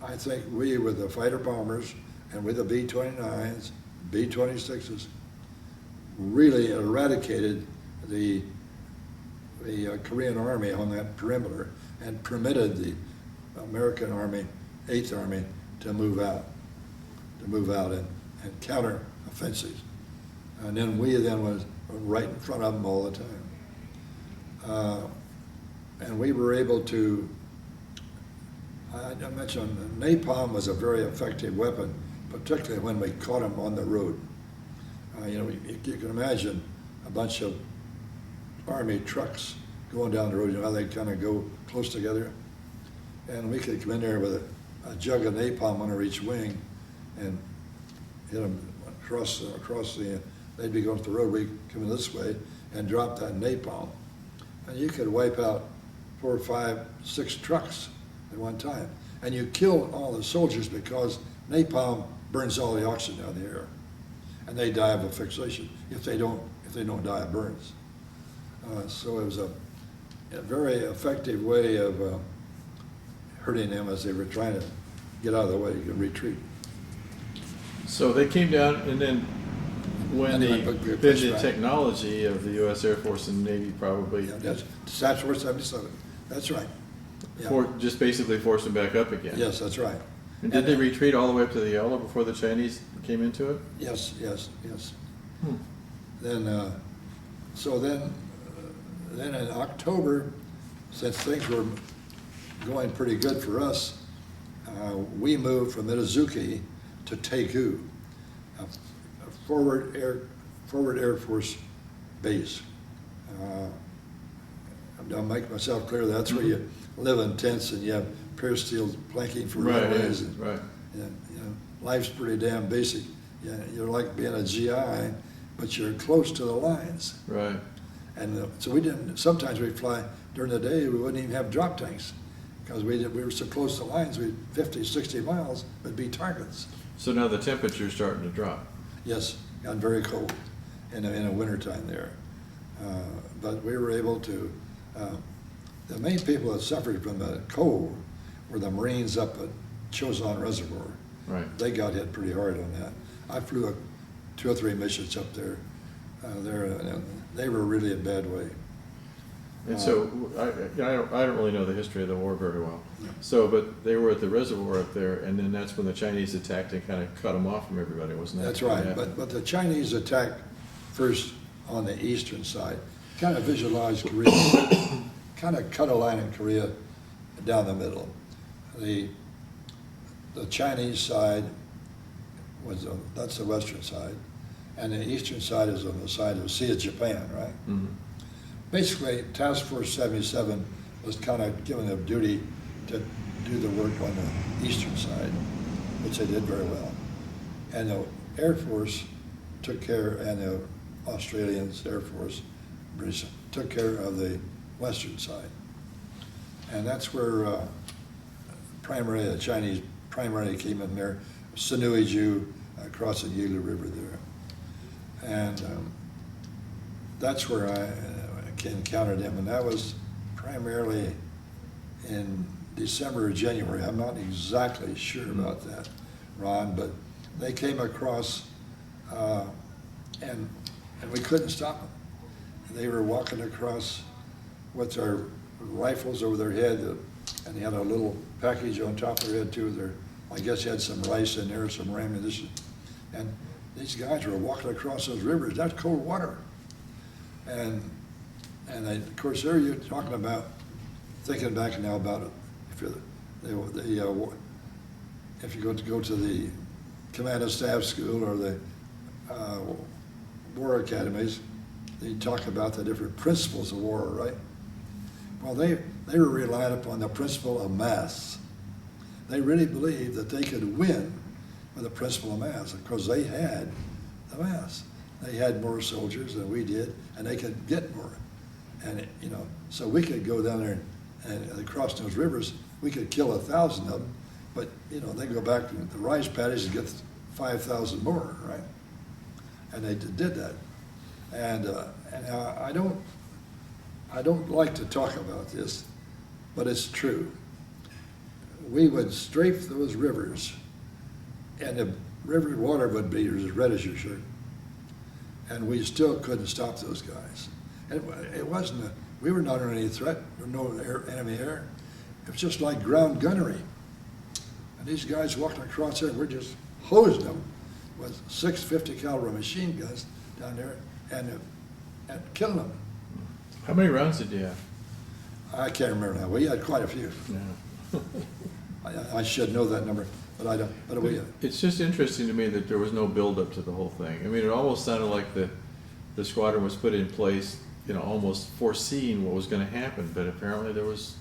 I think we with the fighter bombers and with the B-29s, B-26s, really eradicated the Korean Army on that perimeter and permitted the American Army, 8th Army, to move out and counter offensives. And then we was right in front of them all the time. And we were able to, I mentioned napalm was a very effective weapon, particularly when we caught them on the road. You can imagine a bunch of Army trucks going down the road, how they kind of go close together. And we could come in there with a jug of napalm under each wing and hit them across the, they'd be going to the road, we come in this way and drop that napalm. And you could wipe out 4, 5, 6 trucks at one time. And you kill all the soldiers because napalm burns all the oxygen out of the air. And they die of asphyxiation. If they don't die of burns. So it was a very effective way of hurting them as they were trying to get out of the way and retreat. So they came down, and then when the technology of the U.S. Air Force and Navy probably that's Dispatch Force 77. That's right. Yeah. just basically forced them back up again. Yes, that's right. And did they retreat all the way up to the Yellow before the Chinese came into it? Yes. Hmm. Then, then in October, since things were going pretty good for us, we moved from Itazuki to Daegu, a forward Air Force base. I'll make myself clear, that's where you live in tents and you have peristeel planking for railways. Right. Life's pretty damn basic. You're like being a GI, but you're close to the lines. Right. And so sometimes we'd fly during the day, we wouldn't even have drop tanks because we were so close to the lines, 50, 60 miles would be targets. So now the temperature's starting to drop. Yes, got very cold in the wintertime there. But we were able to, the main people that suffered from the cold were the Marines up at Chosin Reservoir. Right. They got hit pretty hard on that. I flew 2 or 3 missions up there. And they were really a bad way. And so, I don't really know the history of the war very well. So, but they were at the reservoir up there, and then that's when the Chinese attacked and kind of cut them off from everybody, wasn't that? That's right. Yeah. But the Chinese attacked first on the eastern side. Kind of visualize Korea, kind of cut a line in Korea down the middle. The Chinese side was that's the western side, and the eastern side is on the side of Sea of Japan, right? Mm-hmm. Basically, Task Force 77 was kind of given a duty to do the work on the eastern side, which they did very well. And the Air Force took care, and the Australians, Air Force, British, took care of the western side. And that's where the Chinese primarily came in there, Sinuiju, across the Yalu River there. And that's where I encountered him, and that was primarily in December or January. I'm not exactly sure about that, Ron, but they came across, and we couldn't stop them. They were walking across with their rifles over their head, and they had a little package on top of their head too. I guess they had some rice in there, some ammunition, and these guys were walking across those rivers. That's cold water, and of course, there you're talking about, thinking back now about it. If you go to the command and staff school or the war academies, they talk about the different principles of war, right? Well, they were relying upon the principle of mass. They really believed that they could win with the principle of mass because they had the mass. They had more soldiers than we did, and they could get more. And so we could go down there and across those rivers, we could kill 1,000 of them, but they go back to the rice paddies and get 5,000 more, right? And they did that. And I don't like to talk about this, but it's true. We would strafe those rivers, and the river water would be as red as your shirt, and we still couldn't stop those guys. It wasn't we were not under any threat, there were no enemy air. It was just like ground gunnery. And these guys walking across there, we're just hosing them with 650 caliber machine guns down there and killing them. How many rounds did you have? I can't remember now. We had quite a few. Yeah. I should know that number, but I don't. But it's just interesting to me that there was no build-up to the whole thing. I mean, it almost sounded like the squadron was put in place, almost foreseeing what was going to happen. But apparently there was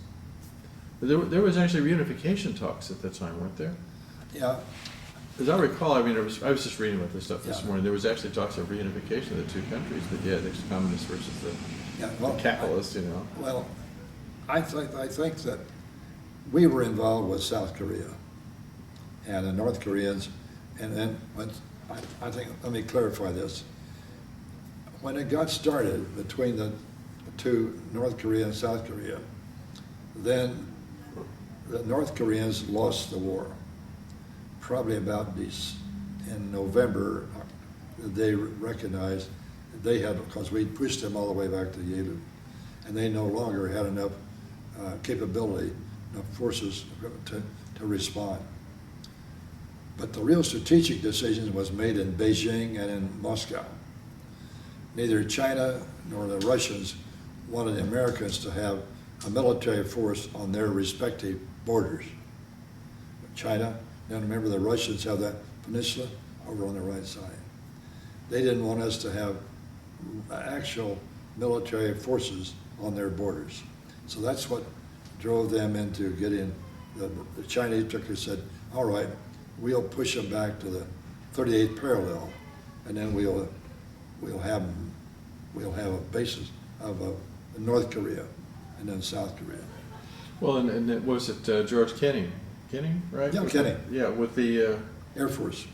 actually reunification talks at that time, weren't there? Yeah. As I recall, I mean, I was just reading about this stuff this Yeah. morning. There was actually talks of reunification of the two countries, the communists versus the capitalists, Well, I think that we were involved with South Korea and the North Koreans, and then let me clarify this. When it got started between the two, North Korea and South Korea, then the North Koreans lost the war. Probably about in November, they recognized that they had, because we pushed them all the way back to Yalu, and they no longer had enough capability, enough forces to respond. But the real strategic decision was made in Beijing and in Moscow. Neither China nor the Russians wanted the Americans to have a military force on their respective borders. China, now remember the Russians have that peninsula over on the right side. They didn't want us to have actual military forces on their borders. So that's what drove them into getting, the Chinese particularly said, all right, we'll push them back to the 38th parallel, and then we'll have a basis of North Korea and then South Korea. Well, and it was it George Kenning, right? Yeah, Kenning. Yeah, with the Air Force.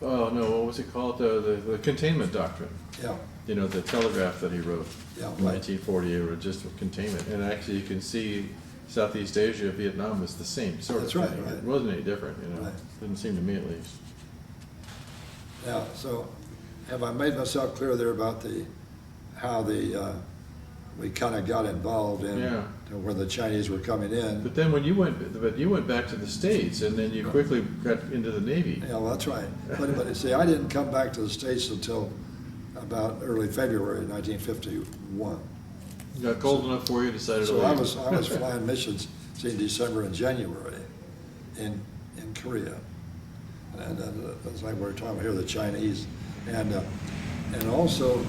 Oh, no, what was it called? The containment doctrine. Yeah, You know, the telegraph that he wrote yeah, in right. 1948, or just for containment. And actually, you can see Southeast Asia, Vietnam was the same sort That's of right, thing. right. It wasn't any different, you know. Right. Didn't seem to me at least. Yeah, so have I made myself clear there about how we kind of got involved in Yeah. where the Chinese were coming in? But then when you went back to the States, and then you quickly got into the Navy. Yeah, well, that's right. But see, I didn't come back to the States until about early February 1951. It got cold enough for you, decided to So leave. I was flying missions in December and January in Korea. And that's like we're talking about here, the Chinese. And also,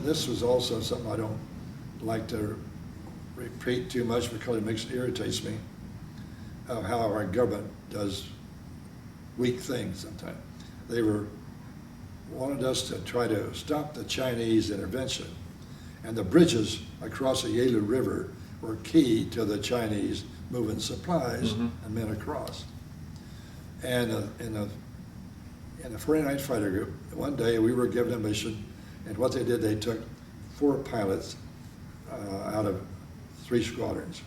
this was also something I don't like to repeat too much because it irritates me, of how our government does weak things sometimes. They wanted us to try to stop the Chinese intervention, and the bridges across the Yalu River were key to the Chinese moving supplies Mhm. and men across. And in the 49th Fighter Group, one day we were given a mission, and what they did, they took 4 pilots out of 3 squadrons.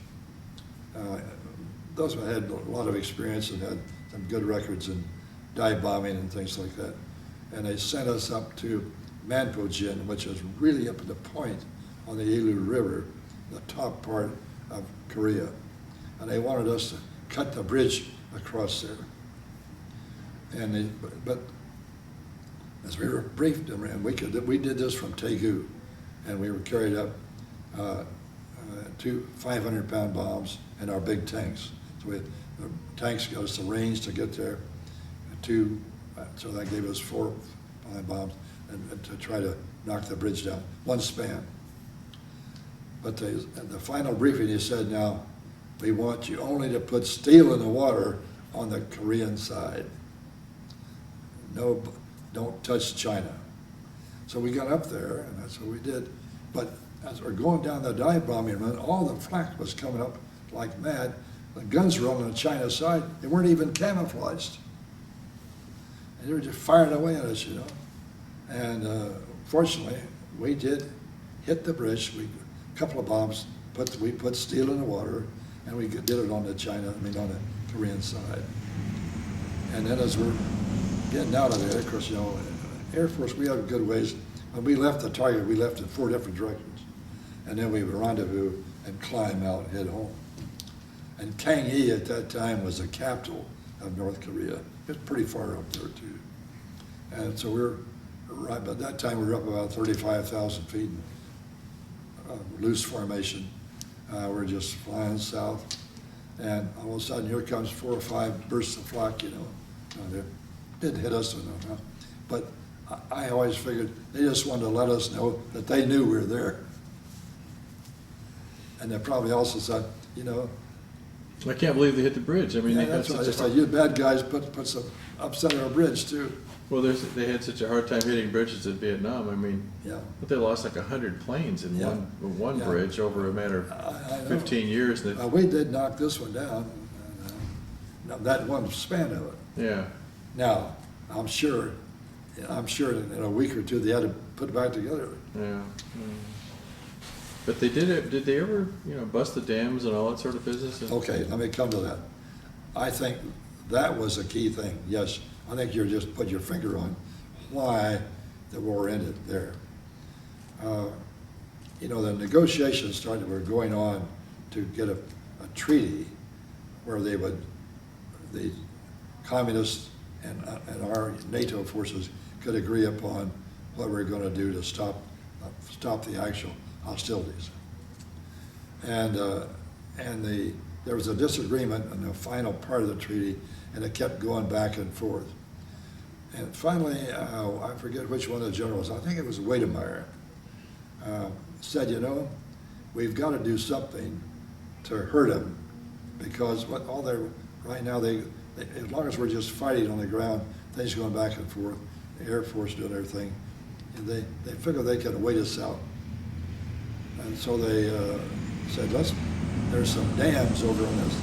Those had a lot of experience and had some good records in dive bombing and things like that. And they sent us up to Manpojin, which is really up at the point on the Yalu River, the top part of Korea. And they wanted us to cut the bridge across there. But as we were briefed, and we did this from Daegu, and we were carried up 2 500-pound bombs in our big tanks. So the tanks got us the range to get there. So that gave us 4 bombs and to try to knock the bridge down, one span. But at the final briefing, he said, "Now, we want you only to put steel in the water on the Korean side. No, don't touch China." So we got up there, and that's what we did. But as we're going down the dive bombing run, all the flak was coming up like mad. The guns were on the China side. They weren't even camouflaged. And they were just firing away at us, you know. And fortunately, we did hit the bridge. A couple of bombs, we put steel in the water, and we did it on the on the Korean side. And then as we're getting out of there, of course, you know, Air Force, we have a good ways. When we left the target, we left in 4 different directions. And then we would rendezvous and climb out and head home. And Kanghae at that time was the capital of North Korea. It was pretty far up there too. And so by that time we were up about 35,000 feet in loose formation. We're just flying south. And all of a sudden here comes 4 or 5 bursts of flak, you know. They didn't hit us enough, but I always figured they just wanted to let us know that they knew we were there. And they probably also said, you know, I can't believe they hit the bridge. I mean, yeah, they had that's what such they a said. You bad guys put some upset our bridge too. well, they had such a hard time hitting bridges in Vietnam. I mean, Yeah. but they lost like 100 planes in Yeah. one Yeah. bridge over a matter of I know. 15 years. And We did knock this one down, that one span of it. yeah. Now, I'm sure in a week or two they had to put it back together. Yeah. But they did it. Did they ever, you know, bust the dams and all that sort of business? Okay, let me come to that. I think that was a key thing. Yes, I think you just put your finger on why the war ended there. You know, the negotiations were going on to get a treaty where the communists and our NATO forces could agree upon what we're going to do to stop the actual hostilities. And there was a disagreement in the final part of the treaty, and it kept going back and forth. And finally, I forget which one of the generals, I think it was Wedemeyer, said, you know, we've got to do something to hurt them, because right now, as long as we're just fighting on the ground, things going back and forth, the Air Force doing everything, and they figured they could wait us out. And so they said, there's some dams over on this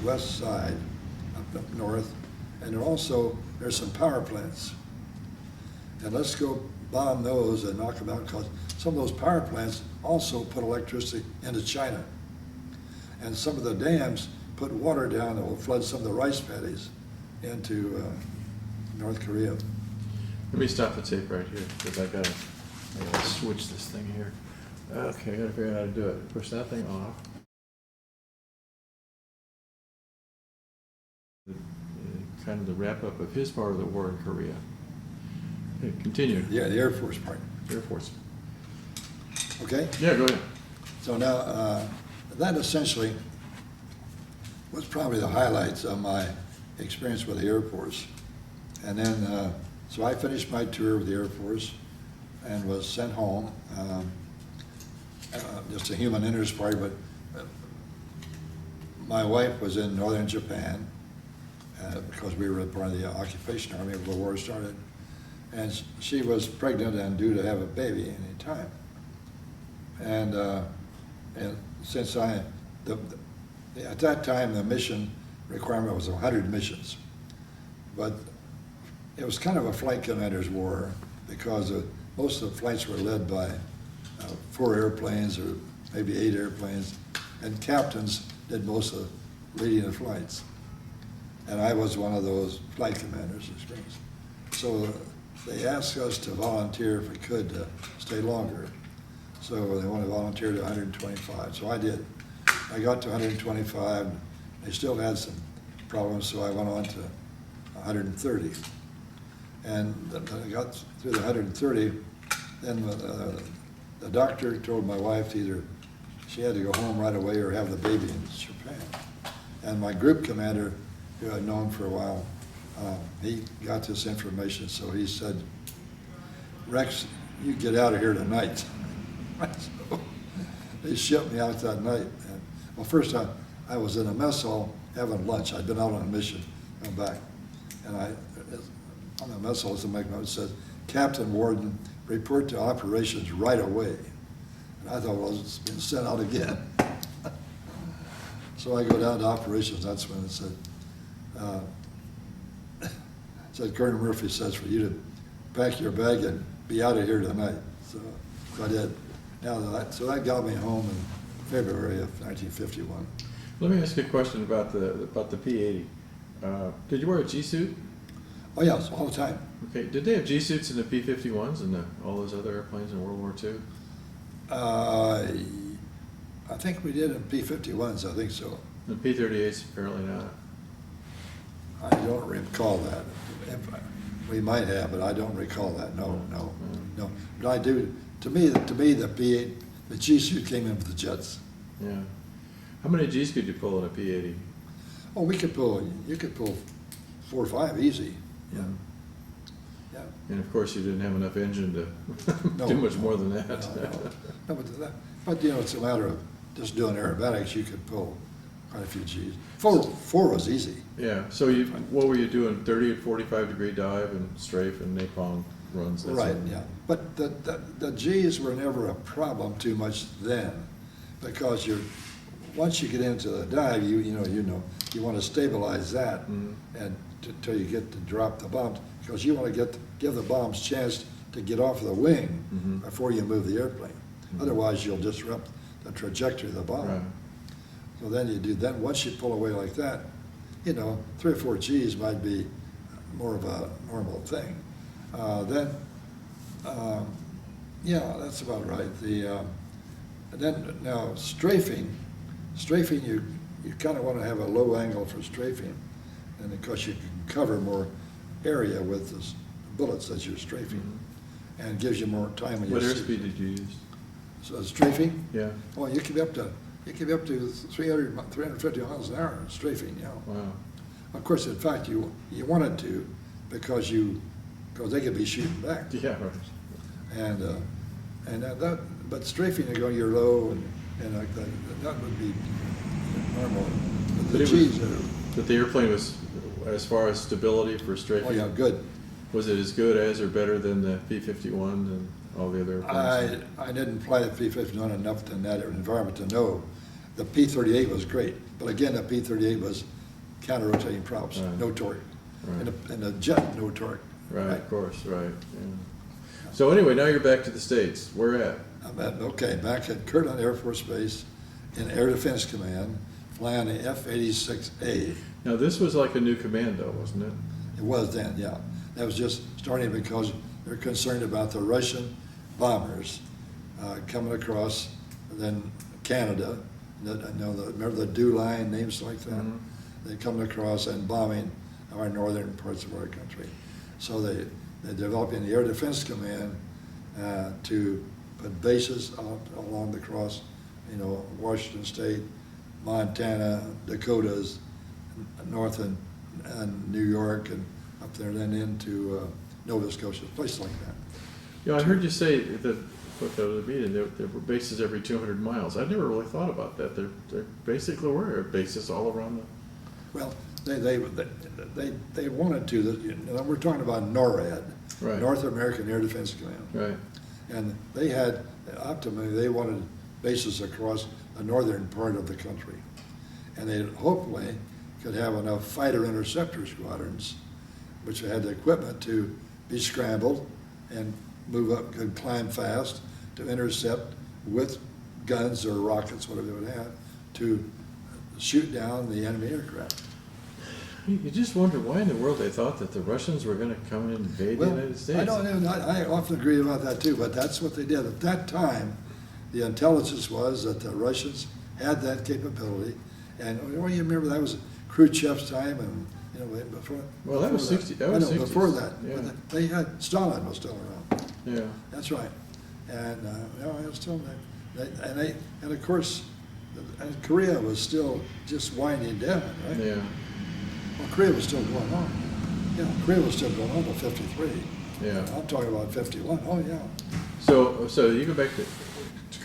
west side up north, And there's some power plants. And let's go bomb those and knock them out, because some of those power plants also put electricity into China. And some of the dams put water down that will flood some of the rice paddies into North Korea. Let me stop the tape right here, because I gotta switch this thing here. Okay, I gotta figure out how to do it. Push that thing off. Kind of the wrap up of his part of the war in Korea. Okay, continue. Yeah, the Air Force part. Air Force. Okay? Yeah, go ahead. So now, that essentially was probably the highlights of my experience with the Air Force. And then, so I finished my tour with the Air Force and was sent home. Just a human interest part, but my wife was in northern Japan because we were part of the occupation army when the war started. And she was pregnant and due to have a baby any time. And since at that time the mission requirement was 100 missions, but it was kind of a flight commander's war because most of the flights were led by 4 airplanes or maybe 8 airplanes, and captains did most of leading the flights. And I was one of those flight commanders experienced. So they asked us to volunteer if we could stay longer. So they wanted to volunteer to 125. So I did. I got to 125. They still had some problems, so I went on to 130. And when I got through the 130, then the doctor told my wife either she had to go home right away or have the baby in Japan. And my group commander, who I'd known for a while, he got this information, so he said, "Rex, you get out of here tonight." So they shipped me out that night. And, well, first I was in a mess hall having lunch. I'd been out on a mission, come back. And on the mess hall, as a make note, it said, "Captain Warden, report to operations right away." And I thought, well, it's been sent out again. So I go down to operations. That's when it said, "Colonel Murphy says for you to pack your bag and be out of here tonight." So I did. So that got me home in February of 1951. Let me ask you a question about the P80. Did you wear a G suit? Oh yes, all the time. Okay. Did they have G suits in the P51s and all those other airplanes in World War II? I think we did in P51s. I think so. The P38s apparently not. I don't recall that. We might have, but I don't recall that. No. But I do. To me, the P8, the G suit came in with the jets. Yeah. How many Gs could you pull in a P80? Oh, you could pull 4 or 5 easy. Yeah. Yeah. And of course, you didn't have enough engine to No. do much more than that. No, but it's a matter of just doing aerobatics. You could pull quite a few Gs. 4 was easy. Yeah. So what were you doing? 30 and 45-degree dive and strafe and napalm runs. That Right. sort of- Yeah. But the Gs were never a problem too much then, because once you get into the dive, you want to stabilize that and until you get to drop the bombs, because you want to give the bombs a chance to get off the wing before you move the airplane. Otherwise, you'll disrupt the trajectory of the bomb. Right. So then you do that. Once you pull away like that, 3 or 4 Gs might be more of a normal thing. That's about right. And then now strafing, you kind of want to have a low angle for strafing, and because you can cover more area with the bullets as you're strafing, and it gives you more time when you What airspeed did you use? So strafing? Yeah. Oh, you can be up to 350 miles an hour in strafing. Wow. Of course, in fact, you wanted to because they could be shooting back. Yeah. Right. But strafing, you're low and like that would be normal. But the Gs But the airplane was, as far as stability for strafing. oh yeah, good. Was it as good as or better than the P51 and all the other airplanes? I didn't fly the P51 enough in that environment to know. The P38 was great, but again, the P38 was counter-rotating props, Right. no torque. Right. And a jet, no torque. Right, of course, right. Yeah. So anyway, now you're back to the States. Where at? Back at Kirtland Air Force Base in Air Defense Command, flying the F86A. Now this was like a new command though, wasn't it? It was then, yeah. That was just starting because they're concerned about the Russian bombers coming across, then Canada. Remember the DEW line, names like that? Mm-hmm. They coming across and bombing our northern parts of our country. So they're developing the Air Defense Command to put bases along the cross, Washington State, Montana, Dakotas, north and New York, and up there, then into Nova Scotia, places like that. Yeah, I heard you say that what the other meeting, there were bases every 200 miles. I never really thought about that. There basically were bases all around the. Well, they wanted to. We're talking about NORAD, Right. North American Air Defense Command, Right. and they had optimally they wanted bases across the northern part of the country, and they hopefully could have enough fighter interceptor squadrons, which had the equipment to be scrambled and move up, could climb fast to intercept with guns or rockets, whatever they would have, to shoot down the enemy aircraft. You just wonder why in the world they thought that the Russians were going to come and invade the United States. I often agree about that too, but that's what they did. At that time, the intelligence was that the Russians had that capability, and you remember that was Khrushchev's time, and before. Well, that was 60. That was 60s. Before that, Yeah. but they had Stalin was still around. Yeah. That's right, and it was still there. And of course, and Korea was still just winding down, right? Yeah. Well, Korea was still going on. Yeah, Korea was still going on till 53. Yeah. I'm talking about 51. Oh, yeah. So you go back to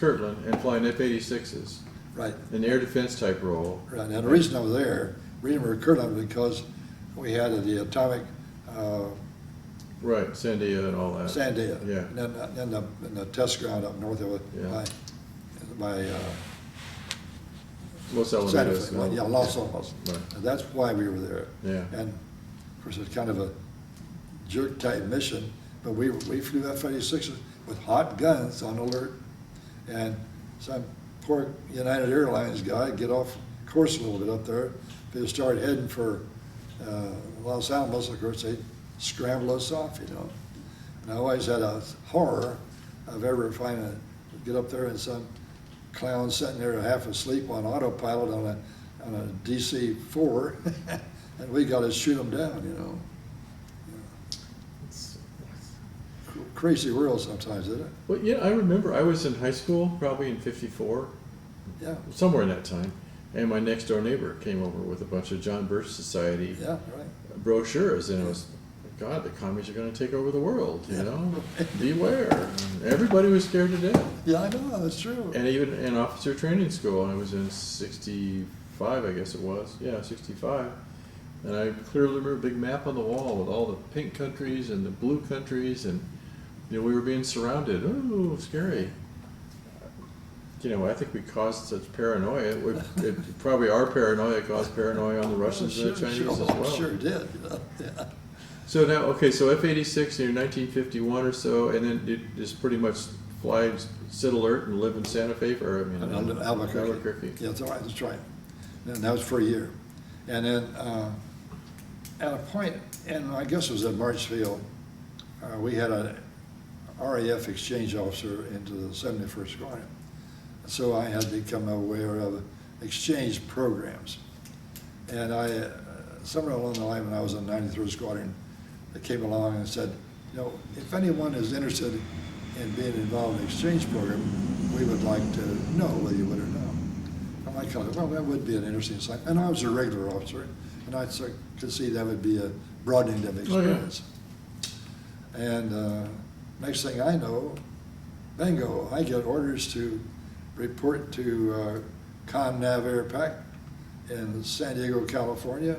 Kirtland and flying F86s. Right. An air defense type role. Right. And the reason I was there, we were Kirtland because we had the atomic Right, Sandia and all that. Sandia. Yeah. And then the test ground up north of it Yeah. by Los Santa Alamos. Fe. Well, yeah, Los Alamos. Right. And that's why we were there. Yeah. And of course, it's kind of a jerk type mission, but we flew F-86s with hot guns on alert, and some poor United Airlines guy get off course a little bit up there. They start heading for Los Alamos. Of course, they scramble us off, And I always had a horror of ever get up there and some clown sitting there half asleep on autopilot on a DC-4, and we got to shoot them down, Crazy world sometimes, isn't it? Well, yeah, I remember I was in high school, probably in '54, Yeah, somewhere in that time, and my next door neighbor came over with a bunch of John Birch Society yeah, right. brochures, and it was, God, the commies are going to take over the world, beware. And everybody was scared to death. Yeah, I know, that's true. And even in officer training school, I was in 65, I guess it was. Yeah, 65. And I clearly remember a big map on the wall with all the pink countries and the blue countries, and we were being surrounded. Ooh, scary. I think we caused such paranoia. Probably our paranoia caused paranoia on the Russians and the Chinese as well. Sure did, yeah. So now, okay, so F86 in 1951 or so, and then you just pretty much fly, sit alert, and live in Santa Fe, Albuquerque. Yeah, that's right. And that was for a year. And then at a point, and I guess it was at Marchfield, we had a RAF exchange officer into the 71st Squadron. So I had become aware of exchange programs. And somewhere along the line when I was in the 93rd Squadron, they came along and said, if anyone is interested in being involved in an exchange program, we would like to know whether you would or not. And I kind of, well, that would be an interesting site. And I was a regular officer, and I could see that would be a broadening of experience. Oh, yeah. And next thing I know, bingo, I get orders to report to Convair Pack in San Diego, California,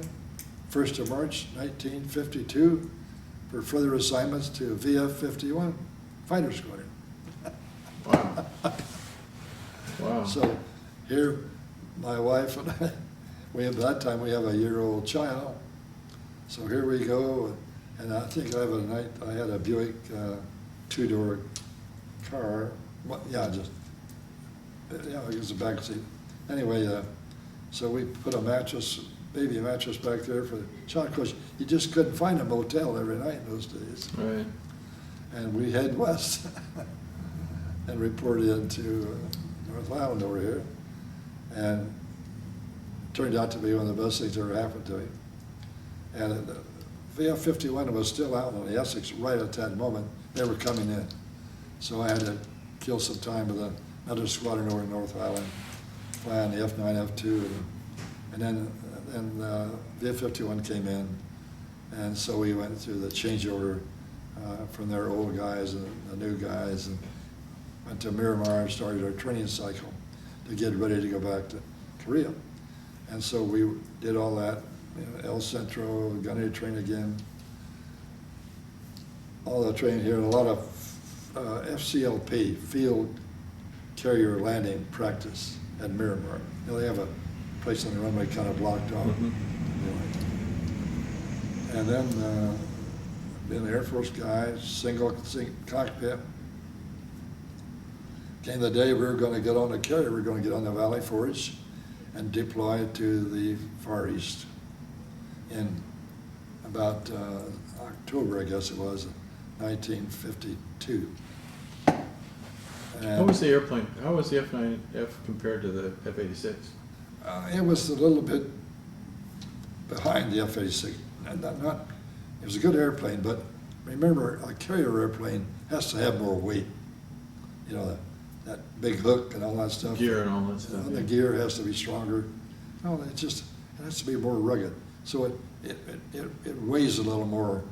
1st of March, 1952, for further assignments to VF-51 Fighter Squadron. Wow. Wow. So here, my wife and I, at that time we have a year-old child, So here we go, and I think I had a Buick two-door car. It was a back seat. Anyway, so we put a baby mattress back there for the child. Of course, you just couldn't find a motel every night in those days. Right. And we head west and reported into North Island over here. And it turned out to be one of the best things that ever happened to me. And the F51 was still out on the Essex right at that moment. They were coming in. So I had to kill some time with another squadron over in North Island, flying the F9f and then the F51 came in. And so we went through the changeover from their old guys and the new guys, and went to Miramar and started our training cycle to get ready to go back to Korea. And so we did all that, El Centro, gunnery train again, all the training here, and a lot of FCLP, Field Carrier Landing Practice at Miramar. They have a place on the runway kind of blocked off. And then being an Air Force guy, single cockpit. Came the day we were going to get on the carrier, we were going to get on the Valley Forge and deploy to the Far East in about October, I guess it was, 1952. How was the airplane? How was the F9f compared to the F86? It was a little bit behind the F86. It was a good airplane, but remember, a carrier airplane has to have more weight. You know, that big hook and all that stuff. Gear and all that stuff. The gear has to be stronger. No, it has to be more rugged. So it weighs a little more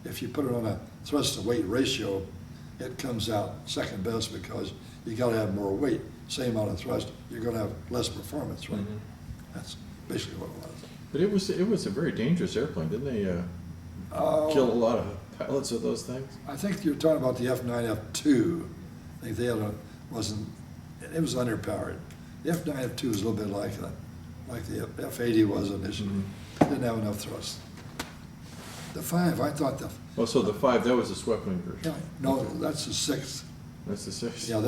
if you put it on a thrust to weight ratio, it comes out second best because you got to have more weight. Same amount of thrust, you're going to have less performance, right? That's basically what it was. But it was a very dangerous airplane, didn't they? Kill a lot of pilots with those things. I think you're talking about the F9F2. I think it was underpowered. The F9F2 was a little bit like the F80 was initially. Didn't have enough thrust. The 5, I thought so the 5, that was the swept wing version. Yeah, no, that's the 6. That's the 6? Yeah,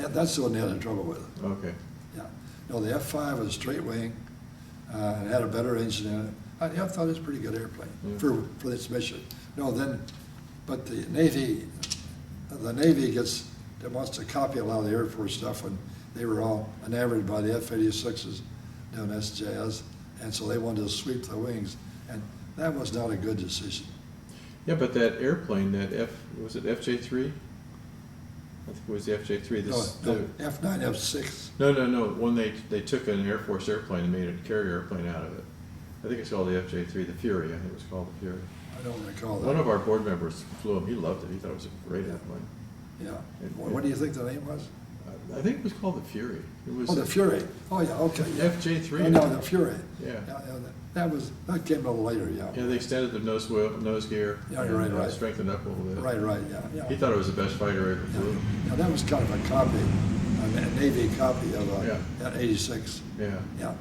that's the one they had trouble with. Okay. Yeah. No, the F5 was straight wing, and had a better engine in it. I thought it was a pretty good airplane for its mission. No, but the Navy wants to copy a lot of the Air Force stuff when they were all enamored by the F86s doing SJS, and so they wanted to sweep the wings, and that was not a good decision. Yeah, but that airplane, was it FJ3? I think it was the FJ3. No, F9, F6. No. When they took an Air Force airplane and made a carrier airplane out of it. I think it's called the FJ3, the Fury. I think it was called the Fury. I don't recall that. One of our board members flew him. He loved it. He thought it was a great airplane. Yeah. What do you think the name was? I think it was called the Fury. It was the Fury. Oh, yeah, okay. Yeah. FJ3. No, the Fury. Yeah. That came a little later, yeah. Yeah, they extended the nose gear. Yeah, right. Strengthened up a little bit. Right, yeah. He thought it was the best fighter ever flew. Now, that was kind of a copy, a Navy copy of an 86. Yeah.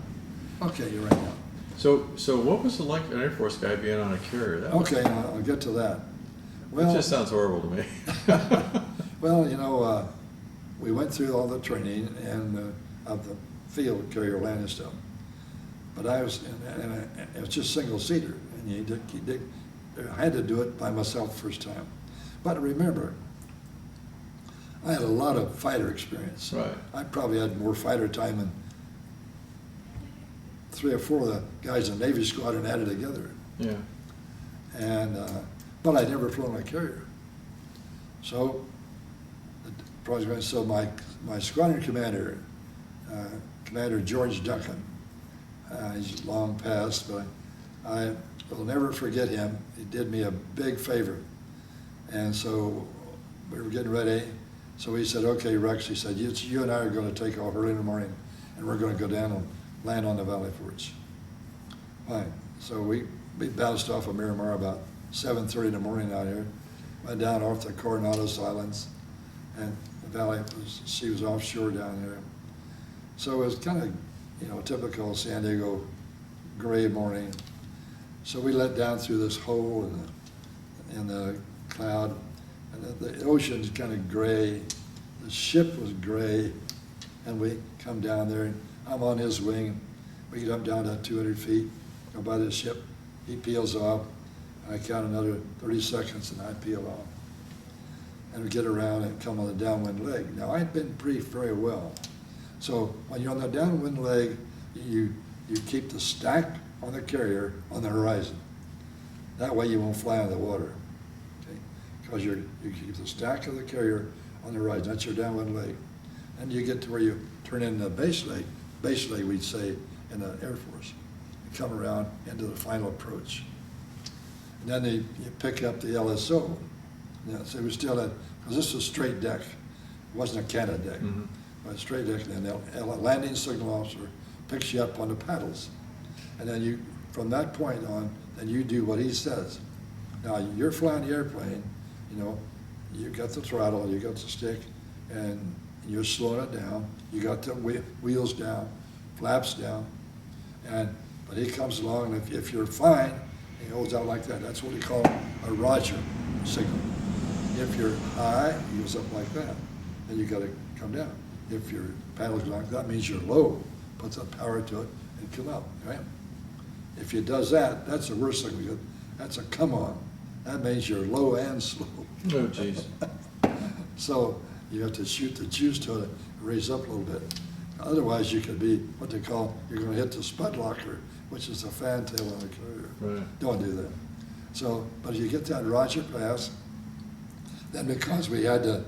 Okay, you're right now. So what was it like an Air Force guy being on a carrier? Okay, I'll get to that. Well, it just sounds horrible to me. Well, we went through all the training and of the field carrier landing stuff. But it was just single seater, and I had to do it by myself the first time. But remember, I had a lot of fighter experience. Right. I probably had more fighter time than 3 or 4 of the guys in the Navy squadron added together. Yeah. And but I'd never flown a carrier. So my squadron commander, Commander George Duncan, he's long passed, but I will never forget him. He did me a big favor. And so we were getting ready. So he said, okay, Rex, he said, you and I are going to take off early in the morning, and we're going to go down and land on the Valley Forge. Fine. So we bounced off of Miramar about 7:30 in the morning out here, went down off the Coronados Islands, and the Valley, she was offshore down there. So it was kind of, typical San Diego gray morning. So we let down through this hole in the cloud, and the ocean's kind of gray. The ship was gray, and we come down there, and I'm on his wing. We get up down to 200 feet, go by the ship. He peels off. I count another 30 seconds, and I peel off. And we get around and come on the downwind leg. Now, I've been briefed very well. So when you're on the downwind leg, you keep the stack on the carrier on the horizon. That way you won't fly on the water, okay? Because you keep the stack of the carrier on the horizon. That's your downwind leg. And you get to where you turn into the base leg. Base leg, we'd say, in the Air Force. You come around into the final approach. And then you pick up the LSO. Yeah, so we still had, because this was straight deck. It wasn't a cannon deck. Mm-hmm. But straight deck, and then the landing signal officer picks you up on the paddles. And then you, from that point on, then you do what he says. Now, you're flying the airplane, you know, you got the throttle, you got the stick, and you're slowing it down. You got the wheels down, flaps down, but he comes along, and if you're fine, he holds out like that. That's what we call a Roger signal. If you're high, he goes up like that, and you got to come down. If your paddle's going, that means you're low. Puts up power to it and come up, right? If you does that, that's the worst thing we got. That's a come on. That means you're low and slow. Oh, geez. So you have to shoot the juice to it, raise up a little bit. Otherwise, you could be what they call, you're going to hit the spud locker, which is a fantail on the carrier. Right. Don't do that. So, but if you get that Roger pass, then because we had to,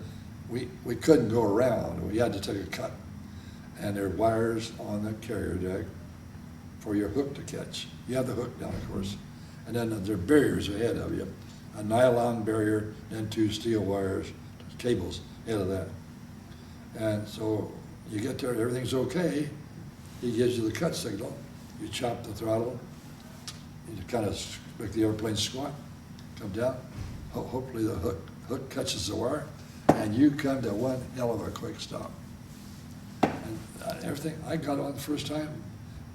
we couldn't go around, we had to take a cut. And there are wires on the carrier deck for your hook to catch. You have the hook down, of course. And then there are barriers ahead of you. A nylon barrier and 2 steel wires, cables ahead of that. And so you get there, everything's okay. He gives you the cut signal. You chop the throttle. You kind of make the airplane squat, come down. Hopefully the hook catches the wire, and you come to one hell of a quick stop. And everything, I got on the first time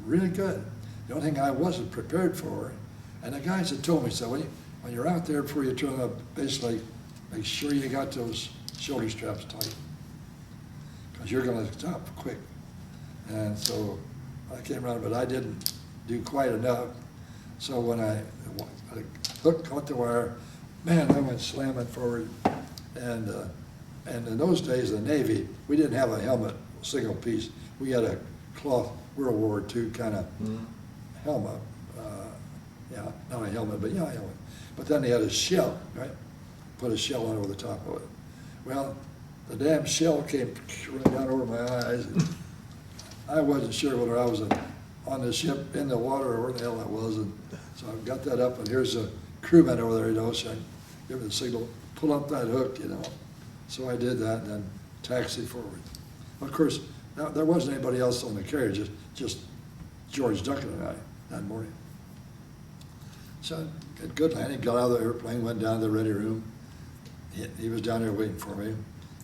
really good. The only thing I wasn't prepared for, and the guys had told me, so when you're out there before you turn up, basically, make sure you got those shoulder straps tight, because you're going to stop quick. And so I came around, but I didn't do quite enough. So when I hook caught the wire, man, I went slamming forward. And in those days, the Navy, we didn't have a helmet, single piece. We had a cloth World War II kind of helmet. Yeah, not a helmet, but yeah, a helmet. But then they had a shell, right? Put a shell on over the top of it. Well, the damn shell came right down over my eyes. I wasn't sure whether I was on the ship, in the water, or where the hell that was. And so I got that up, and here's a crewman over there, you know, so I give him the signal, pull up that hook, you know. So I did that, and then taxied forward. Of course, there wasn't anybody else on the carrier, just George Duncan and I that morning. So, good landing, got out of the airplane, went down to the ready room. He was down there waiting for me.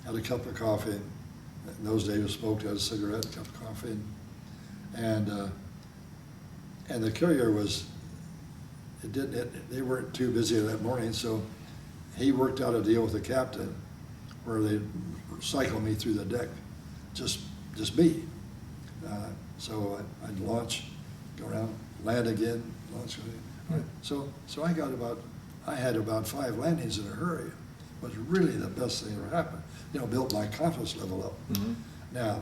Had a cup of coffee. In those days, we smoked, had a cigarette, a cup of coffee. And the carrier was, they weren't too busy that morning, so he worked out a deal with the captain where they'd cycle me through the deck, just me. So I'd launch, go around, land again, launch again. So I had about 5 landings in a hurry. It was really the best thing that ever happened. You know, built my confidence level up. Mm-hmm. Now,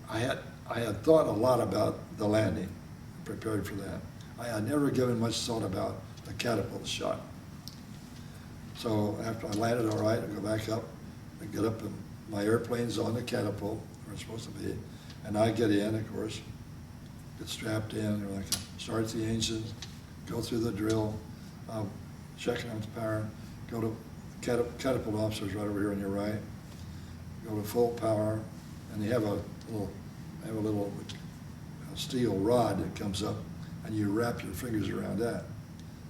I had thought a lot about the landing, prepared for that. I had never given much thought about the catapult shot. So after I landed all right, I go back up, I get up, and my airplane's on the catapult, where it's supposed to be, and I get in, of course, get strapped in, and I start the engines, go through the drill, checking out the power, go to catapult officers right over here on your right, go to full power, and they have a little steel rod that comes up, and you wrap your fingers around that.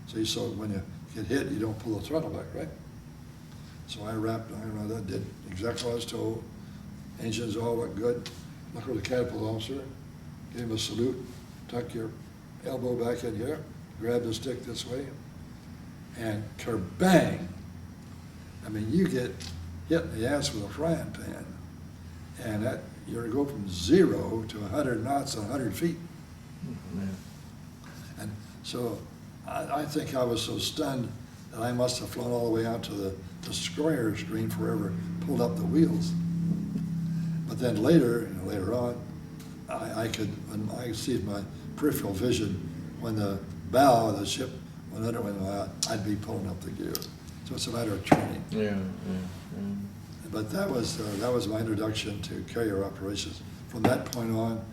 So when you get hit, you don't pull the throttle back, right? So I wrapped around that, did exactly what I was told. Engines all look good. Look for the catapult officer, give him a salute, tuck your elbow back in here, grab the stick this way, and kerbang. I mean, you get hit in the ass with a frying pan, and that you're go from 0 to 100 knots, 100 feet. Oh, man. And so I think I was so stunned that I must have flown all the way out to the destroyer screen forever, pulled up the wheels. But then later, later on, I could see my peripheral vision when the bow of the ship went under, I'd be pulling up the gear. So it's a matter of training. Yeah. But that was my introduction to carrier operations. From that point on,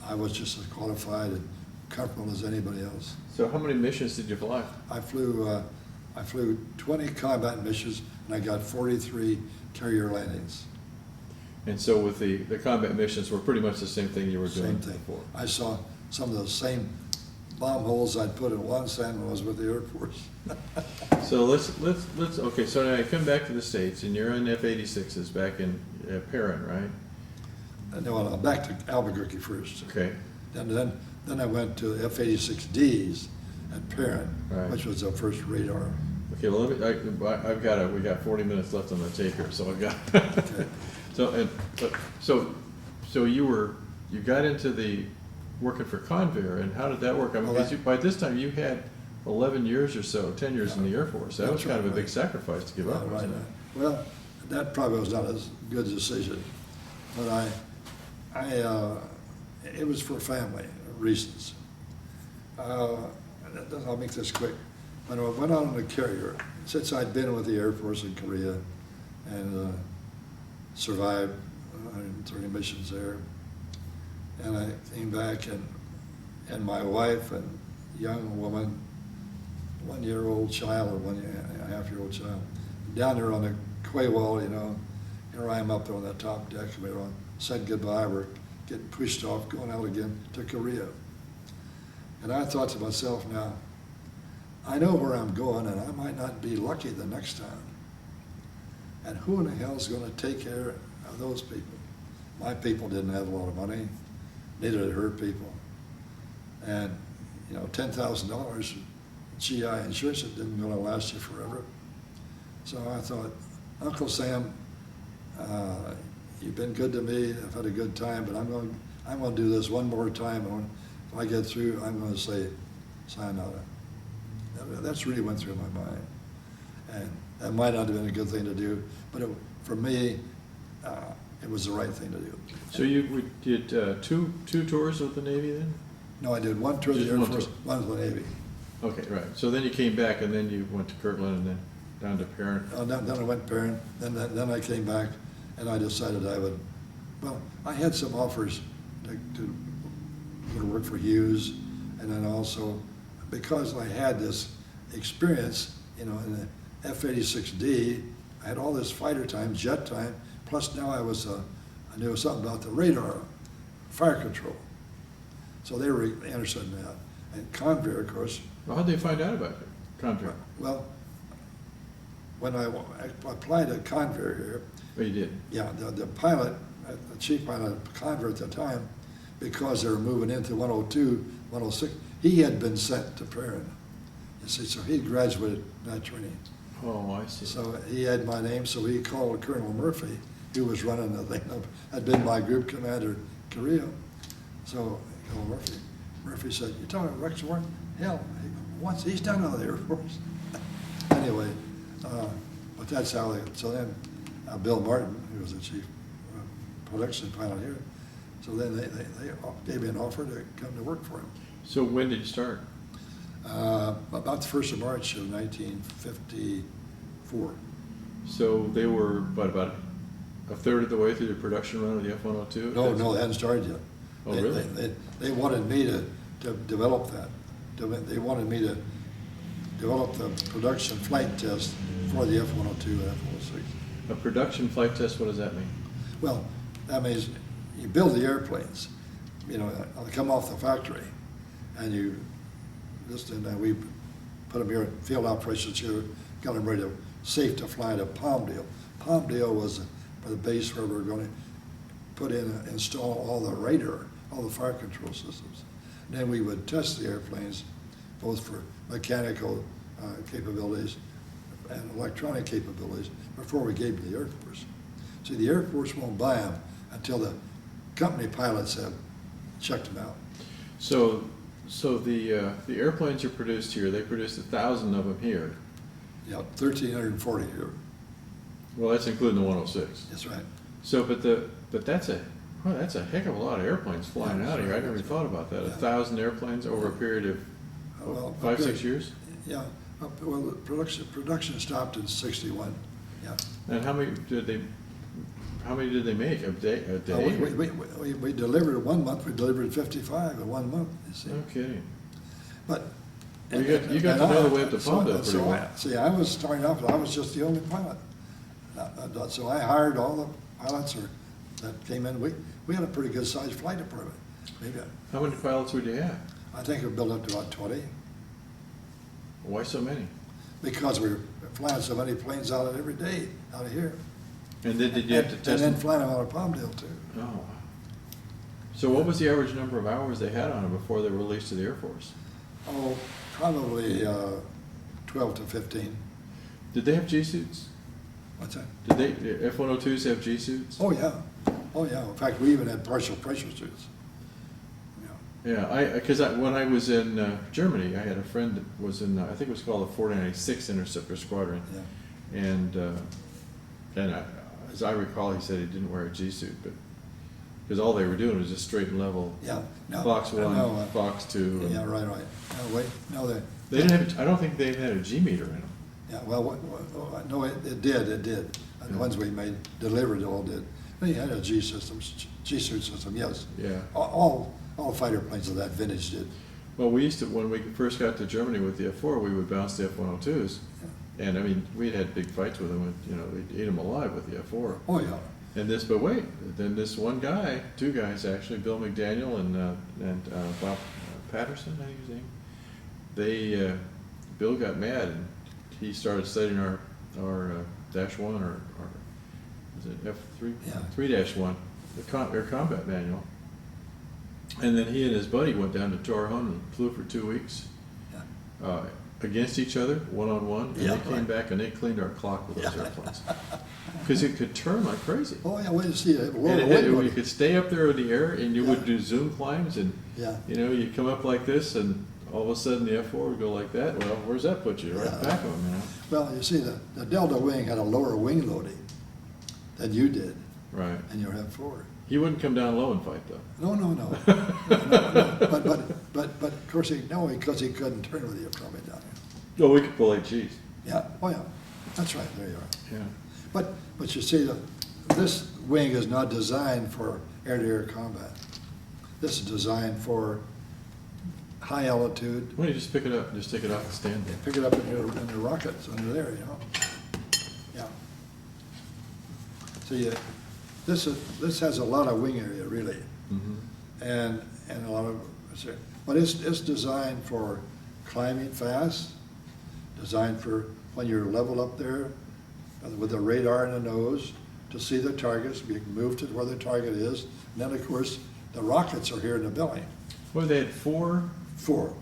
I was just as qualified and comfortable as anybody else. So how many missions did you fly? I flew 20 combat missions, and I got 43 carrier landings. And so with the combat missions were pretty much the same thing you were doing Same thing. before. I saw some of the same bomb holes I'd put in one sand when I was with the Air Force. So let's okay. So now I come back to the States, and you're in F86s back in Perrin, right? No, back to Albuquerque first. Okay. Then I went to F86Ds at Perrin, Right. which was the first radar. Okay. Well, we got 40 minutes left on the tape here, so I've got. Okay. So you got into the working for Convair, and how did that work? I mean, Well, because by this time you had 11 years or so, 10 years in the Air Force. That was kind of a big sacrifice to give up, Right. wasn't it? Well, that probably was not a good decision, but it was for family reasons. I'll make this quick. When I went on the carrier, since I'd been with the Air Force in Korea and survived 130 missions there, and I came back, and my wife and young woman, 1-year-old child or 1.5-year-old child, down there on the quay wall, here I am up there on that top deck, and we're said goodbye, we're getting pushed off, going out again to Korea. And I thought to myself, now, I know where I'm going, and I might not be lucky the next time. And who in the hell is going to take care of those people? My people didn't have a lot of money, neither did her people. And, $10,000 GI insurance, it didn't going to last you forever. So I thought, Uncle Sam, you've been good to me, I've had a good time, but I'm going to do this one more time, and if I get through, I'm going to say sayonara. That's really went through my mind. And that might not have been a good thing to do, but for me, it was the right thing to do. So you did two tours with the Navy then? No, I did one tour of the Just Air one Force, tour. one with the Navy. Okay, right. So then you came back, and then you went to Kirtland, and then down to Perrin. Then I went to Perrin, then I came back, and I decided I had some offers to go to work for Hughes, and then also, because I had this experience, in the F86D, I had all this fighter time, jet time, plus now I knew something about the radar, fire control. So they were interested in that. And Convair, of course. Well, how'd they find out about it? Convair. Well, when I applied at Convair here, Oh, you did? yeah, the pilot, the chief pilot at Convair at the time, because they were moving into 102, 106, he had been sent to Perrin. You see, so he graduated that training. Oh, I see. So he had my name, so he called Colonel Murphy, who was running the thing, had been my group commander in Korea. So Colonel Murphy said, "You talking about Rex Warden? Hell, once he's done out of the Air Force." Anyway, but that's how so then Bill Martin, who was the chief production pilot here, so then they gave me an offer to come to work for him. So when did you start? About the 1st of March of 1954. So they were, about a third of the way through the production run of the F102? No, they hadn't started yet. Oh, really? They wanted me to develop that. They wanted me to develop the production flight test for the F102 and F106. A production flight test, what does that mean? Well, that means you build the airplanes, they come off the factory, and we put them here in field operations here, got them ready safe to fly to Palmdale. Palmdale was the base where we were going to install all the radar, all the fire control systems. And then we would test the airplanes both for mechanical capabilities and electronic capabilities before we gave them to the Air Force. See, the Air Force won't buy them until the company pilots have checked them out. So the airplanes are produced here. They produced 1,000 of them here. Yeah, 1,340 here. Well, that's including the 106. That's right. So, but that's a heck of a lot of airplanes flying Yeah, out here. I that's never right. thought about that. Yeah. 1,000 airplanes over a period of Well, 5-6 years. Yeah. Well, the production stopped in '61. Yeah. And how many did they make a day? We delivered 1 month. We delivered 55 in 1 month. You see. Okay. But Well, you got to know the way up to Palmdale pretty so well. See, I was starting off. I was just the only pilot. So I hired all the pilots that came in. We had a pretty good sized flight department. Maybe How many pilots would you have? I think we built up to about 20 Why so many? because we were flying so many planes out every day out of here. And then did you have to And test then them? flying them out of Palmdale too. Oh, wow. So what was the average number of hours they had on them before they were released to the Air Force? Oh, probably 12 to 15. Did they have G suits? What's that? Did they F102s have G suits? Oh, yeah. Oh, yeah. In fact, we even had partial pressure suits. Yeah. Yeah, because when I was in Germany, I had a friend that was in, I think it was called the 496 Interceptor Squadron. Yeah. And as I recall, he said he didn't wear a G suit, but because all they were doing was just straight and level. Yeah. No, Fox 1, no, Fox 2. and yeah, right. No, wait. No, They didn't have. I don't think they had a G meter in them. Yeah, well, no, it did. And the ones we made, delivered, all did. They had a G suit system, yes. Yeah. All fighter planes of that vintage did. Well, we used to, when we first got to Germany with the F4, we would bounce the F102s. And I mean, we'd had big fights with them, and, you know, we'd eat them alive with the F4. Oh, yeah. And but wait, then this one guy, two guys actually, Bill McDaniel and Bob Patterson, I think his name. Bill got mad and he started studying our -1 or was it F3? Yeah. 3-1, the air combat manual. And then he and his buddy went down to Torrejon and flew for 2 weeks. Yeah. Against each other, one-on-one, and Yeah, they came right. back and they cleaned our clock with those Yeah. airplanes. Because it could turn like crazy. Oh, yeah, wait to see it. And you could stay up there in the air and you would Yeah. do zoom climbs and, Yeah. you know, you come up like this and all of a sudden the F4 would go like that. Well, where's that put you? Right Yeah. back of them, you know? Well, you see, the Delta wing had a lower wing loading than you did Right. in your F4. He wouldn't come down low and fight though. No. No. But of course because he couldn't turn with you probably down here. Oh, we could pull 8Gs. Yeah. Oh, yeah. That's right. There you are. Yeah. But you see, this wing is not designed for air-to-air combat. This is designed for high altitude. Why don't you just pick it up and just take it off the stand there? Pick it up in your rockets under there, you know. Yeah. See, this has a lot of wing area really, Mm-hmm. and a lot of, but it's designed for climbing fast, designed for when you're level up there with the radar in the nose to see the targets, you can move to where the target is, and then of course the rockets are here in the belly. Well, they had four. Four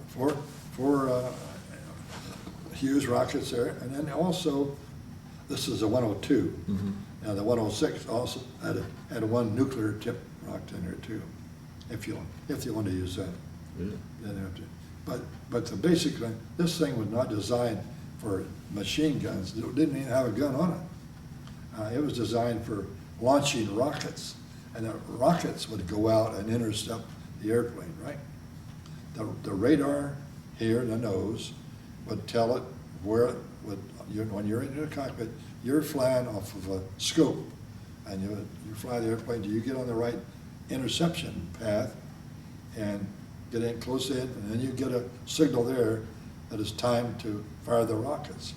Hughes rockets there, and then also, this is a 102. Mm-hmm. Now the 106 also had one nuclear tip rocked in there too, if you want to use that. Yeah. Then have to. But the basic thing, this thing was not designed for machine guns. It didn't even have a gun on it. It was designed for launching rockets, and the rockets would go out and intercept the airplane, right? The radar here in the nose would tell it where it would, when you're in the cockpit, you're flying off of a scope, and you fly the airplane till you get on the right interception path and get in close in, and then you get a signal there that it's time to fire the rockets.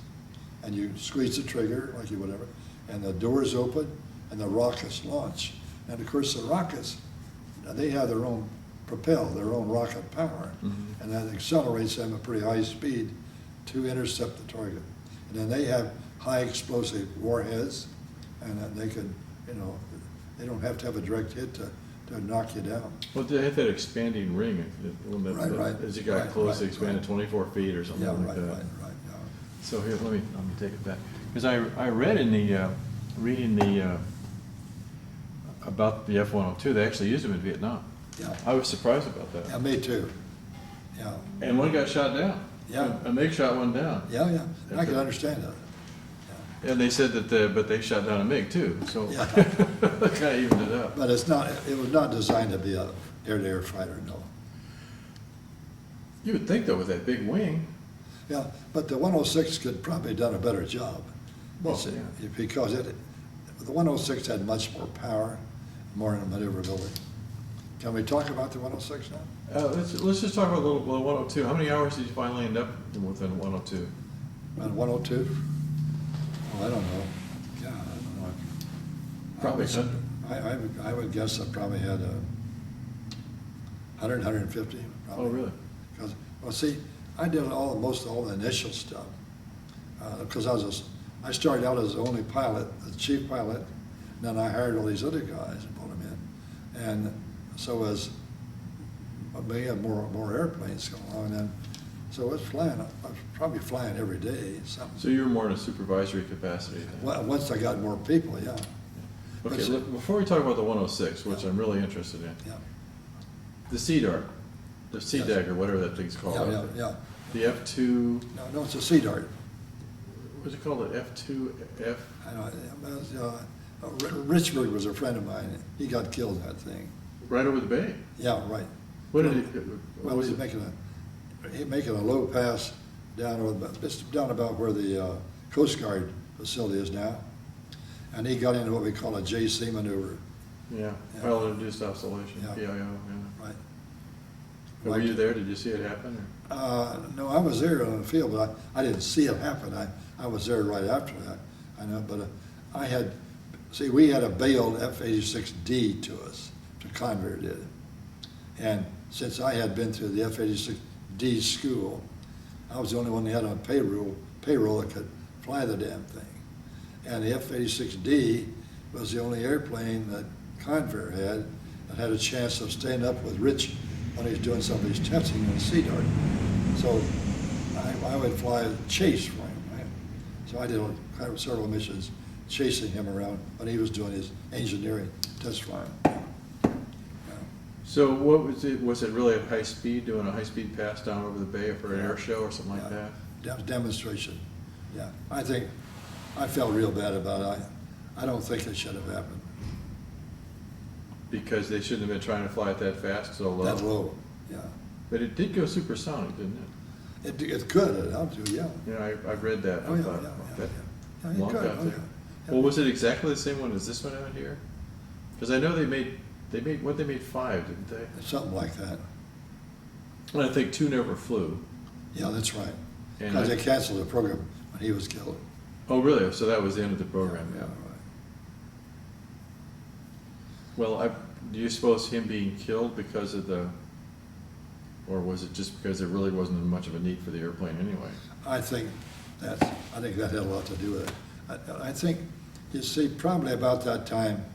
And you squeeze the trigger, like you whatever, and the doors open, and the rockets launch. And of course, the rockets, they have their own their own rocket power, Mm-hmm. and that accelerates them at pretty high speed to intercept the target. And then they have high explosive warheads, and then they can, they don't have to have a direct hit to to knock you down. Well, they had that expanding ring. Right. As you got Right, close, right, they expanded right. 24 feet or something Yeah, like right, that. right, yeah. So here, let me take it back. Because I read in the, reading the, about the F102, they actually used them in Vietnam. Yeah. I was surprised about that. Yeah, me too. Yeah, And one got shot down. Yeah. A MiG shot one down. yeah. I can understand that. And they said that, but they shot down a MiG too, so Yeah. that kind of evened it up. But it was not designed to be a air-to-air fighter, no. You would think though, with that big wing. Yeah, but the 106 could probably done a better job. Well, It's- yeah. Because the 106 had much more power, more maneuverability. Can we talk about the 106 now? Let's just talk about a little 102. How many hours did you finally end up within 102? On 102? Oh, I don't know. God, I don't know. Probably I would guess I probably had 100, 150. Probably. Oh, really? Because, well, see, I did most all the initial stuff. Because I started out as the only pilot, the chief pilot, and then I hired all these other guys and brought them in. And so as we had more airplanes going on, and so I was probably flying every day. Something. So you were more in a supervisory capacity then? Well, once I got more people, yeah. Okay, But- look, before we talk about the 106, which I'm really interested in, Yeah, the Sea Dart, the Sea Yes. Dagger, whatever that thing's called. yeah. The F2, No, it's a Sea Dart. what's it called, the F2F? I know, Richburg was a friend of mine. He got killed in that thing. Right over the bay? Yeah, right. What did he, Well, was he's it? making a low pass just down about where the Coast Guard facility is now. And he got into what we call a JC maneuver. Yeah, Yeah. pilot induced oscillation, Yeah. PIO, yeah. Right. Were you there? Did you see it happen? Or? No, I was there on the field, but I didn't see it happen. I was there right after that. I know, but we had a bailed F86D to us, to Convair did. And since I had been through the F86D school, I was the only one that had on payroll that could fly the damn thing. And the F86D was the only airplane that Convair had that had a chance of staying up with Rich when he was doing some of his testing on the Sea Dart. So I would fly chase for him, right? So I did several missions chasing him around when he was doing his engineering test flying. So what was it? Was it really at high speed, doing a high-speed pass down over the bay for an air show or something like that? Demonstration, yeah. I felt real bad about it. I don't think it should have happened. Because they shouldn't have been trying to fly it that fast, so low. That low, yeah. But it did go supersonic, didn't it? It could, it ought to, yeah. Yeah, I read that. Oh, I yeah, thought, yeah, well, yeah, that yeah. Yeah, you lunked could, out oh, there. yeah. Well, was it exactly the same one as this one out here? Because I know they made 5, didn't they? Something like that. And I think 2 never flew. Yeah, that's right. And Because I- they canceled the program when he was killed. Oh, really? So that was the end of the program, yeah. Right. Well, do you suppose him being killed because of or was it just because there really wasn't much of a need for the airplane anyway? I think that had a lot to do with it. I think, you see, probably about that time,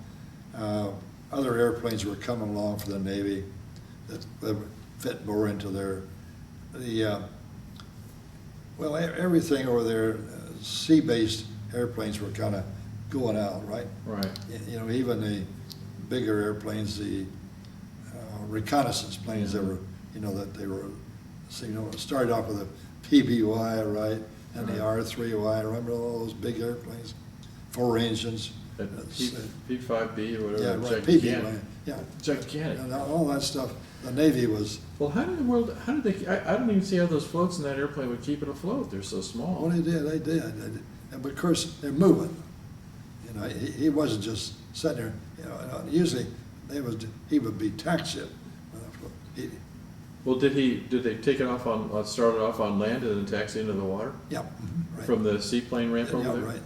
other airplanes were coming along for the Navy that would fit more into everything over there, sea-based airplanes were kind of going out, right? Right. You know, even the bigger airplanes, the reconnaissance planes that were, started off with a PBY, right? And the Right. R3Y, remember all those big airplanes? 4 engines. At P5B or whatever. Yeah, right, gigantic. PBY, yeah. Gigantic. And all that stuff, the Navy was, Well, how did they, I don't even see how those floats in that airplane would keep it afloat. They're so small. well, they did. And of course, they're moving. You know, he wasn't just sitting there, and usually he would be taxied. Well, did they take it off start it off on land and then taxi into the water? Yeah, right. From the seaplane ramp over there? Yeah, right.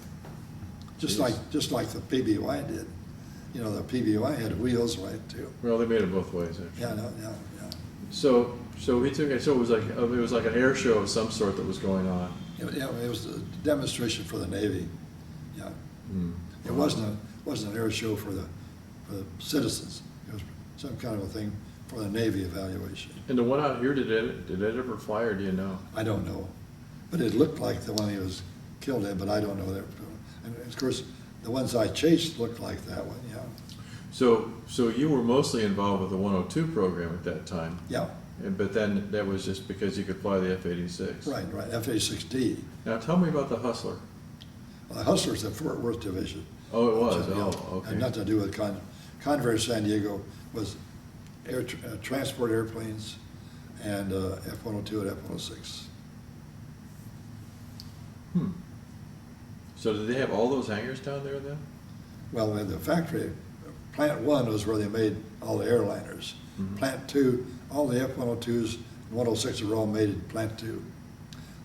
Just Jeez. like the PBY did. You know, the PBY had wheels, right, too. Well, they made it both ways, actually. Yeah, no, yeah. So he took it. So it was like an air show of some sort that was going on. It was a demonstration for the Navy. Yeah, Hmm. it wasn't an air show for the citizens. It some kind of a thing for the Navy evaluation. And the one out here, did it ever fly, or do you know? I don't know, but it looked like the one he was killed in, but I don't know that. And of course, the ones I chased looked like that one, yeah. So you were mostly involved with the 102 program at that time? Yeah, But then that was just because you could fly the F86? right, F86D. Now tell me about the Hustler. Well, the Hustler's the Fort Worth division. Oh, it was? Yeah, Oh, okay. had nothing to do with Convair San Diego was transport airplanes and F102 and F106. So did they have all those hangars down there then? Well, in the factory, Plant 1 was where they made all the airliners. Mhm. Plant 2, all the F102s and 106s were all made in Plant 2.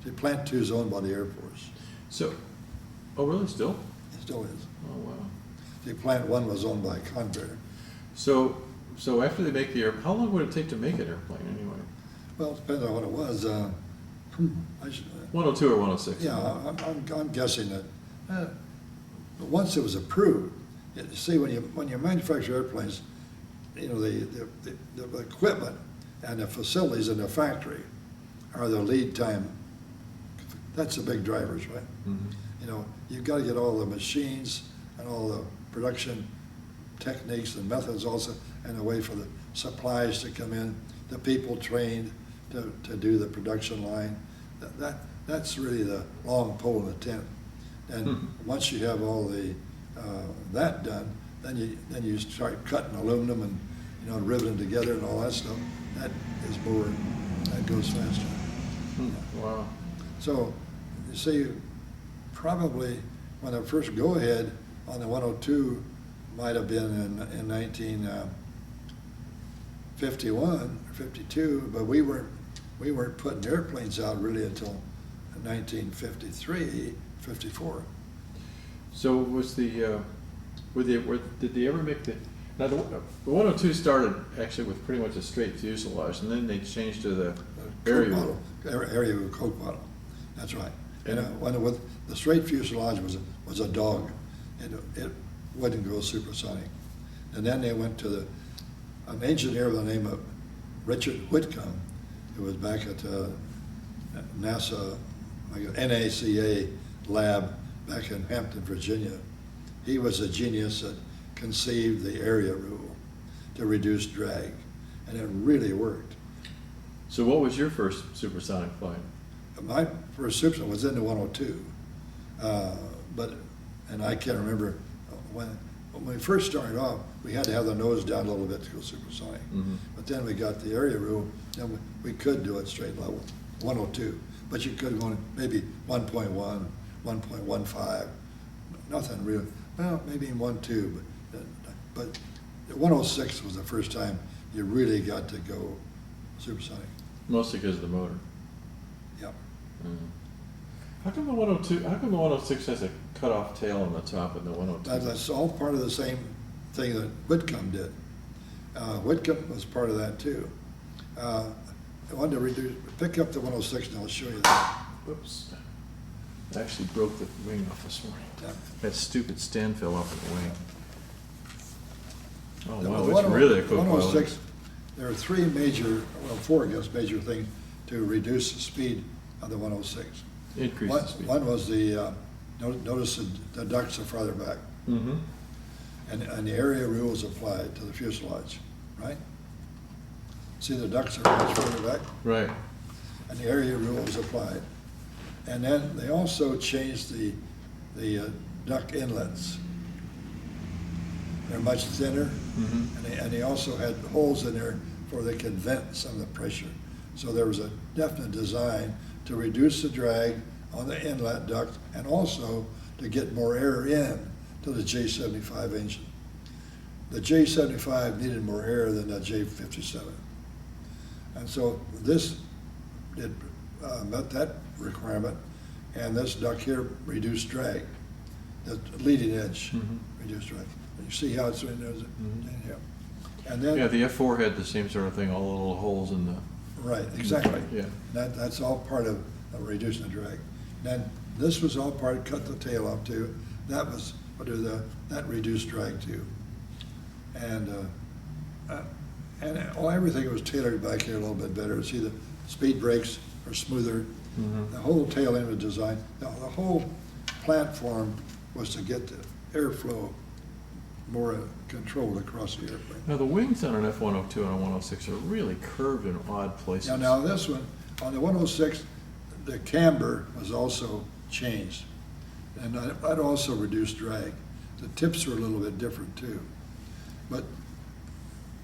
See, Plant 2 is owned by the Air Force. So, oh really, still? It still is. Oh, wow. See, Plant 1 was owned by Convair. So after they make the how long would it take to make an airplane anyway? Well, it depends on what it was. I should, 102 or 106? yeah, I'm guessing that once it was approved, see, when you manufacture airplanes, you know, the equipment and the facilities in the factory are the lead time. That's the big drivers, right? Mm-hmm. You know, you've got to get all the machines and all the production techniques and methods also, and a way for the supplies to come in, the people trained to do the production line. That's really the long pole in the tent. And once you have all the that done, then you start cutting aluminum and, you know, riveting together and all that stuff. That is more, that goes faster. Wow. So you see, probably when the first go-ahead on the 102 might have been in 1951 or 52, but we weren't putting airplanes out really until 1953, 54. So was did they ever make the, now the 102 started actually with pretty much a straight fuselage, and then they changed to the area Coke bottle, area with Coke bottle. That's right. And when the straight fuselage was a dog, it wouldn't go supersonic. And then they went to an engineer by the name of Richard Whitcomb, who was back at NASA, NACA lab back in Hampton, Virginia. He was a genius that conceived the area rule to reduce drag, and it really worked. So what was your first supersonic flight? My first supersonic was in the 102, and I can't remember when we first started off. We had to have the nose down a little bit to go supersonic, but then we got the area rule, and we could do it straight level, 102. But you could go maybe 1.1, 1.15, nothing real. Well, maybe 1.2, but the 106 was the first time you really got to go supersonic. Mostly because of the motor. Yep. How come the 102? How come the 106 has a cut-off tail on the top and the 102? That's all part of the same thing that Whitcomb did. Whitcomb was part of that too. I wanted to pick up the 106, and I'll show you that. Whoops. I actually broke the wing off this morning. Yeah. That stupid stand fell off of the wing. Oh, The wow, it's really a Coke 106, there are four, I guess, major things to reduce the speed of the 106. Increase the speed. One was notice the ducts are farther back. Mm-hmm. And the area rules applied to the fuselage, right? See, the ducts are much further back, Right. and the area rules applied. And then they also changed the duct inlets. They're much thinner, and they also had holes in there where they could vent some of the pressure. So there was a definite design to reduce the drag on the inlet duct and also to get more air in to the J75 engine. The J75 needed more air than the J57. And so this met that requirement, and this duct here reduced drag, the leading edge reduced drag. You see how it's in there? Yeah. And then, Yeah, the F4 had the same sort of thing, all the little holes in the... right, exactly. Yeah. That's all part of reducing the drag. Then this was all part of cut the tail off too. That was that reduced drag too. And And everything was tailored back here a little bit better. See, the speed brakes are smoother. The whole tail end was designed. The whole platform was to get the airflow more controlled across the airplane. Now, the wings on an F102 and a 106 are really curved in odd places. Now this one, on the 106, the camber was also changed. And that also reduced drag. The tips were a little bit different too. But,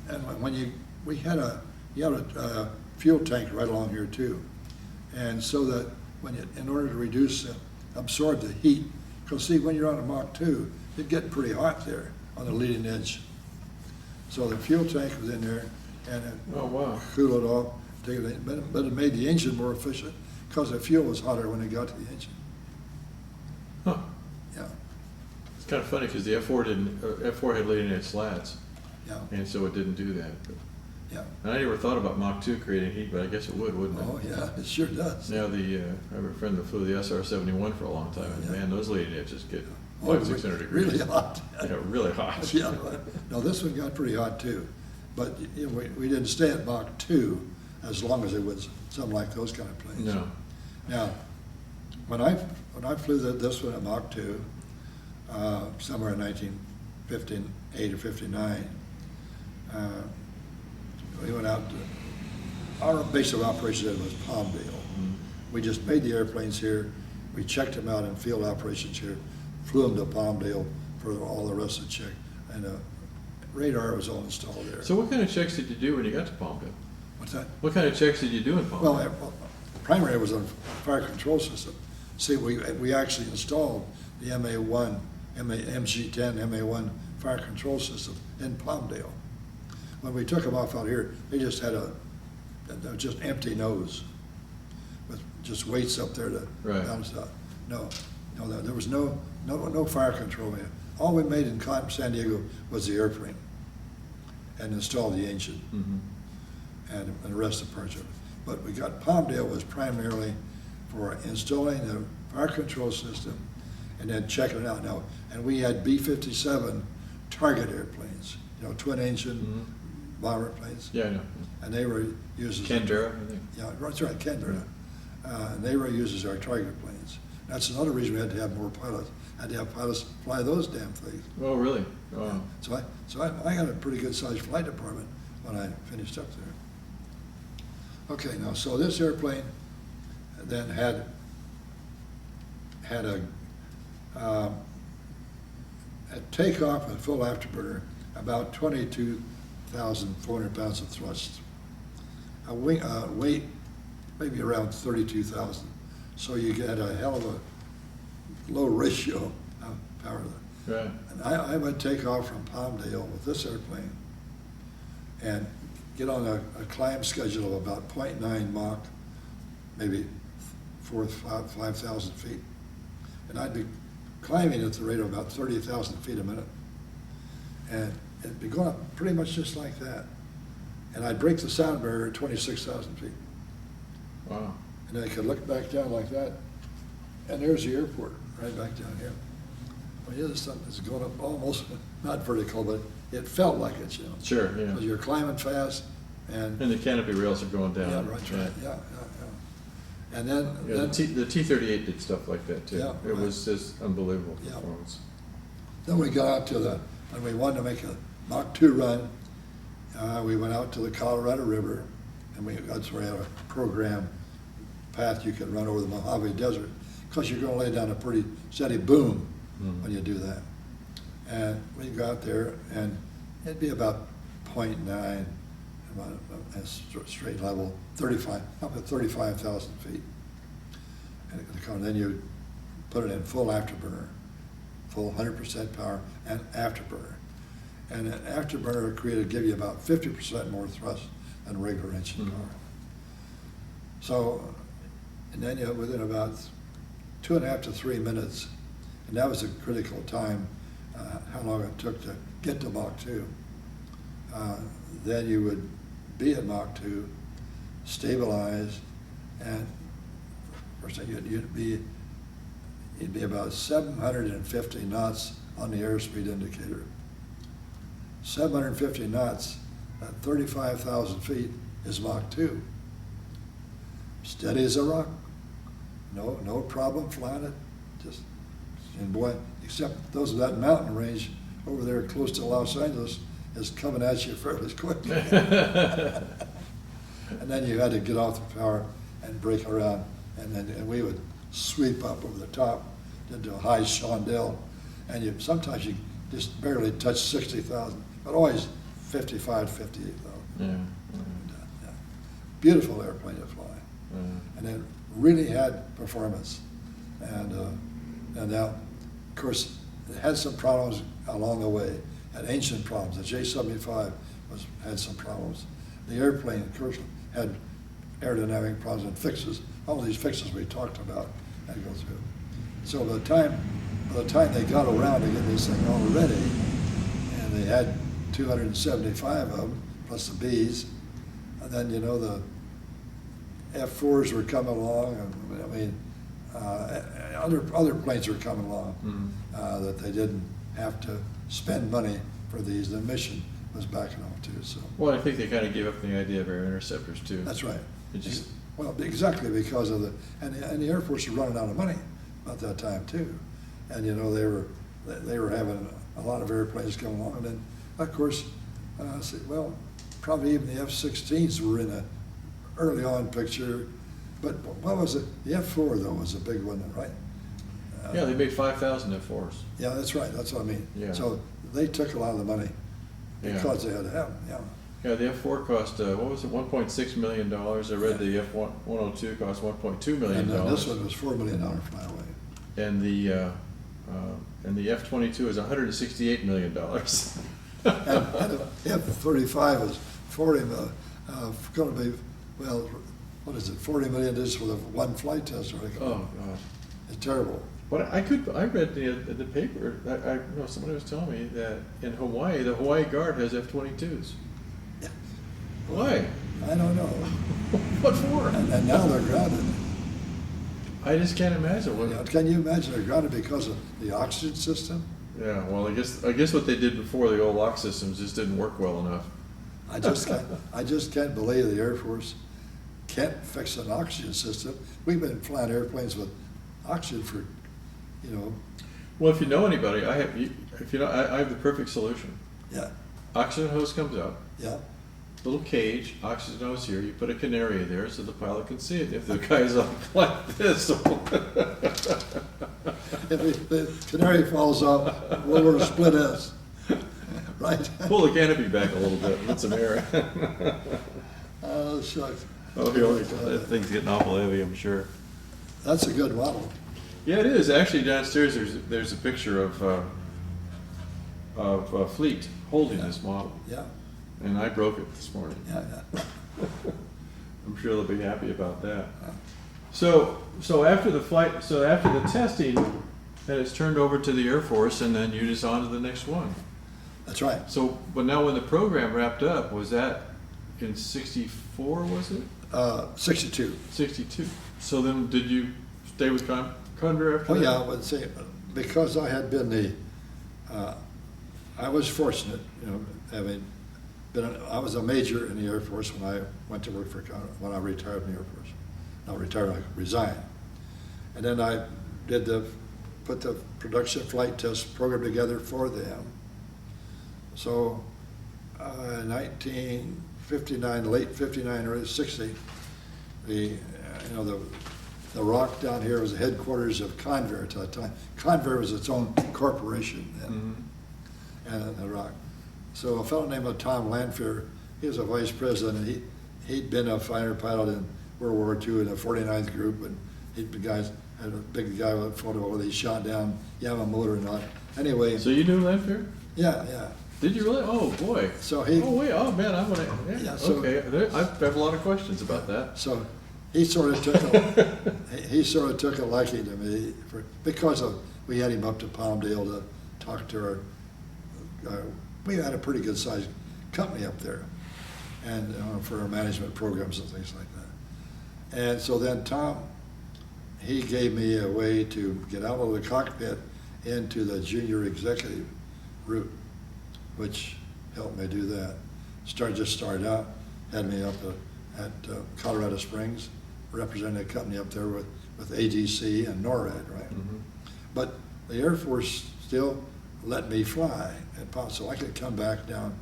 and when you had a fuel tank right along here too. And so that in order to reduce, absorb the heat, because see, when you're on a Mach 2, it'd get pretty hot there on the leading edge. So the fuel tank was in there, and it cooled it off, but it made the engine more efficient, because the fuel was hotter when it got to the engine. Huh. Yeah, It's kind of funny because the F4 had leading edge slats, yeah, and so it didn't do that. But, yeah. and I never thought about Mach 2 creating heat, but I guess it would, wouldn't it? Oh, yeah, it sure does. Now, I have a friend that flew the SR-71 for a long time, and Yeah. man, those leading edges get Oh, 500-600 degrees. really hot. Yeah, really hot. Yeah, no, this one got pretty hot too. But you know, we didn't stay at Mach 2 as long as it was something like those kind of planes. No. Now, when I flew this one at Mach 2, somewhere in 1958 or 59, we went out to, our base of operations was Palmdale. We just made the airplanes here, we checked them out in field operations here, flew them to Palmdale for all the rest of the check, and radar was all installed there. So what kind of checks did you do when you got to Palmdale? What's that? What kind of checks did you do in Palmdale? Well, primary was on fire control system. See, we actually installed the MG10, MA1 fire control system in Palmdale. When we took them off out here, they just had just empty nose with just weights up there to balance out. No, there was no fire control in it. All we made in San Diego was the airframe and installed the engine and the rest of the parts of it. But we got Palmdale was primarily for installing the fire control system and then checking it out. Now, and we had B-57 target airplanes, twin engine bomber planes. Yeah, I know. And they were used as Canberra, I think. Yeah, that's right, Canberra. And they were used as our target planes. That's another reason we had to have more pilots. Had to have pilots fly those damn things. Oh, really? Oh. Yeah. So I got a pretty good sized flight department when I finished up there. Okay, now so this airplane then had at takeoff and full afterburner about 22,400 pounds of thrust. A weight maybe around 32,000. So you get a hell of a low ratio of power. Right. And I would take off from Palmdale with this airplane and get on a climb schedule of about 0.9 Mach, maybe 5,000 feet. And I'd be climbing at the rate of about 30,000 feet a minute. And it'd be going up pretty much just like that. And I'd break the sound barrier at 26,000 feet. Wow. And then I could look back down like that, and there's the airport right back down here. Well, yeah, this something that's going up almost, not vertical, but it felt like it, Sure, yeah. Because you're climbing fast, and the canopy rails are going down. yeah, right, yeah. And then, Yeah, the T-38 did stuff like that too. Yeah, It was just unbelievable Yeah. performance. then we got out to when we wanted to make a Mach 2 run, we went out to the Colorado River, and that's where we had a program path you could run over the Mojave Desert, because you're going to lay down a pretty steady boom when you do that. And we got there, and it'd be about 0.9, about a straight level, up at 35,000 feet. And then you put it in full afterburner, full 100% power and afterburner. And an afterburner give you about 50% more thrust than regular engine power. So, and then within about 2.5 to 3 minutes, and that was a critical time, how long it took to get to Mach 2. Then you would be at Mach 2, stabilized, and first thing you'd be about 750 knots on the airspeed indicator. 750 knots at 35,000 feet is Mach 2. Steady as a rock. No problem flying it. Just, and boy, except those of that mountain range over there close to Los Angeles is coming at you fairly quickly. And then you had to get off the power and brake around, and we would sweep up over the top into a high chandelle, and sometimes you just barely touch 60,000, but always 55, 58,000. Yeah. Yeah. Beautiful airplane to fly, and it really had performance, and now, of course, it had some problems along the way. Had ancient problems. The J-75 had some problems. The airplane, of course, had aerodynamic problems and fixes. All these fixes we talked about had to go through. So by the time they got around to get this thing all ready, and they had 275 of them plus the Bs, and then the F4s were coming along, and I mean other planes were coming along that they didn't have to spend money for these. The mission was backing off too. So Well, I think they kind of gave up the idea of air interceptors too. that's right. It just Well, exactly because of and the Air Force was running out of money at that time too, and they were having a lot of airplanes come along, and then of course, probably even the F-16s were in a early on picture, but what was it? The F4 though was a big one, right? yeah, they made 5,000 F4s. Yeah, that's right. That's what I mean. Yeah. So they took a lot of the money because they had to have them. Yeah. Yeah, the F4 cost, what was it, $1.6 million. I read the F102 cost $1.2 million. And this one was $4 million flyaway. And the F-22 is $168 million. And F-35 is 40 million, going to be, well, what is it, 40 million just for the one flight test, right? Oh, God. It's terrible. But I read the paper, I know somebody was telling me that in Hawaii, the Hawaii Guard has F-22s. Yeah. Why? I don't know. What for? And now they're grounded. I just can't imagine what. Yeah, can you imagine they're grounded because of the oxygen system? Yeah, well, I guess what they did before, the old lock systems just didn't work well enough. I just can't believe the Air Force can't fix an oxygen system. We've been flying airplanes with oxygen for, Well, if you know anybody, I have the perfect solution. Yeah, Oxygen hose comes out, yeah. little cage, oxygen hose here. You put a canary there so the pilot can see it. If the guy's like this, If the canary falls off, we'll split us, right? pull the canopy back a little bit, let some air. Oh, shucks. Oh, that thing's getting awful heavy, I'm sure. That's a good model. Yeah, it is. Actually, downstairs there's a picture of Fleet holding this model, Yeah, and I broke it this morning. yeah. I'm sure they'll be happy about that. So after the flight, after the testing, then it's turned over to the Air Force, and then you just on to the next one. That's right. So, but now when the program wrapped up, was that in '64? Was it 62. '62? So then, did you stay with Convair after Oh, that? yeah, I would say, because I had been I was fortunate, having been, I was a major in the Air Force when I went to work for Convair, when I retired from the Air Force. Not retired, I resigned. And then I put the production flight test program together for them. So, 1959, late 59, early 60, the Rock down here was the headquarters of Convair at that time. Convair was its own corporation then, and the Rock. So a fellow named Tom Lanphier, he was a vice president, and he'd been a fighter pilot in World War II in the 49th Group, and had a big guy with a photo where he shot down Yamamoto and all. Anyway. So you knew Lanphier? Yeah. Did you really? Oh boy. So oh man, I want to. Yeah, so, okay, I have a lot of questions about that. So he sort of took a liking to me because we had him up to Palmdale to talk to we had a pretty good sized company up there, and for our management programs and things like that. And so then Tom, he gave me a way to get out of the cockpit into the junior executive route, which helped me do that. just started out, had me up at Colorado Springs, representing a company up there with ADC and NORAD, right? Mm-hmm. But the Air Force still let me fly at Palm, so I could come back down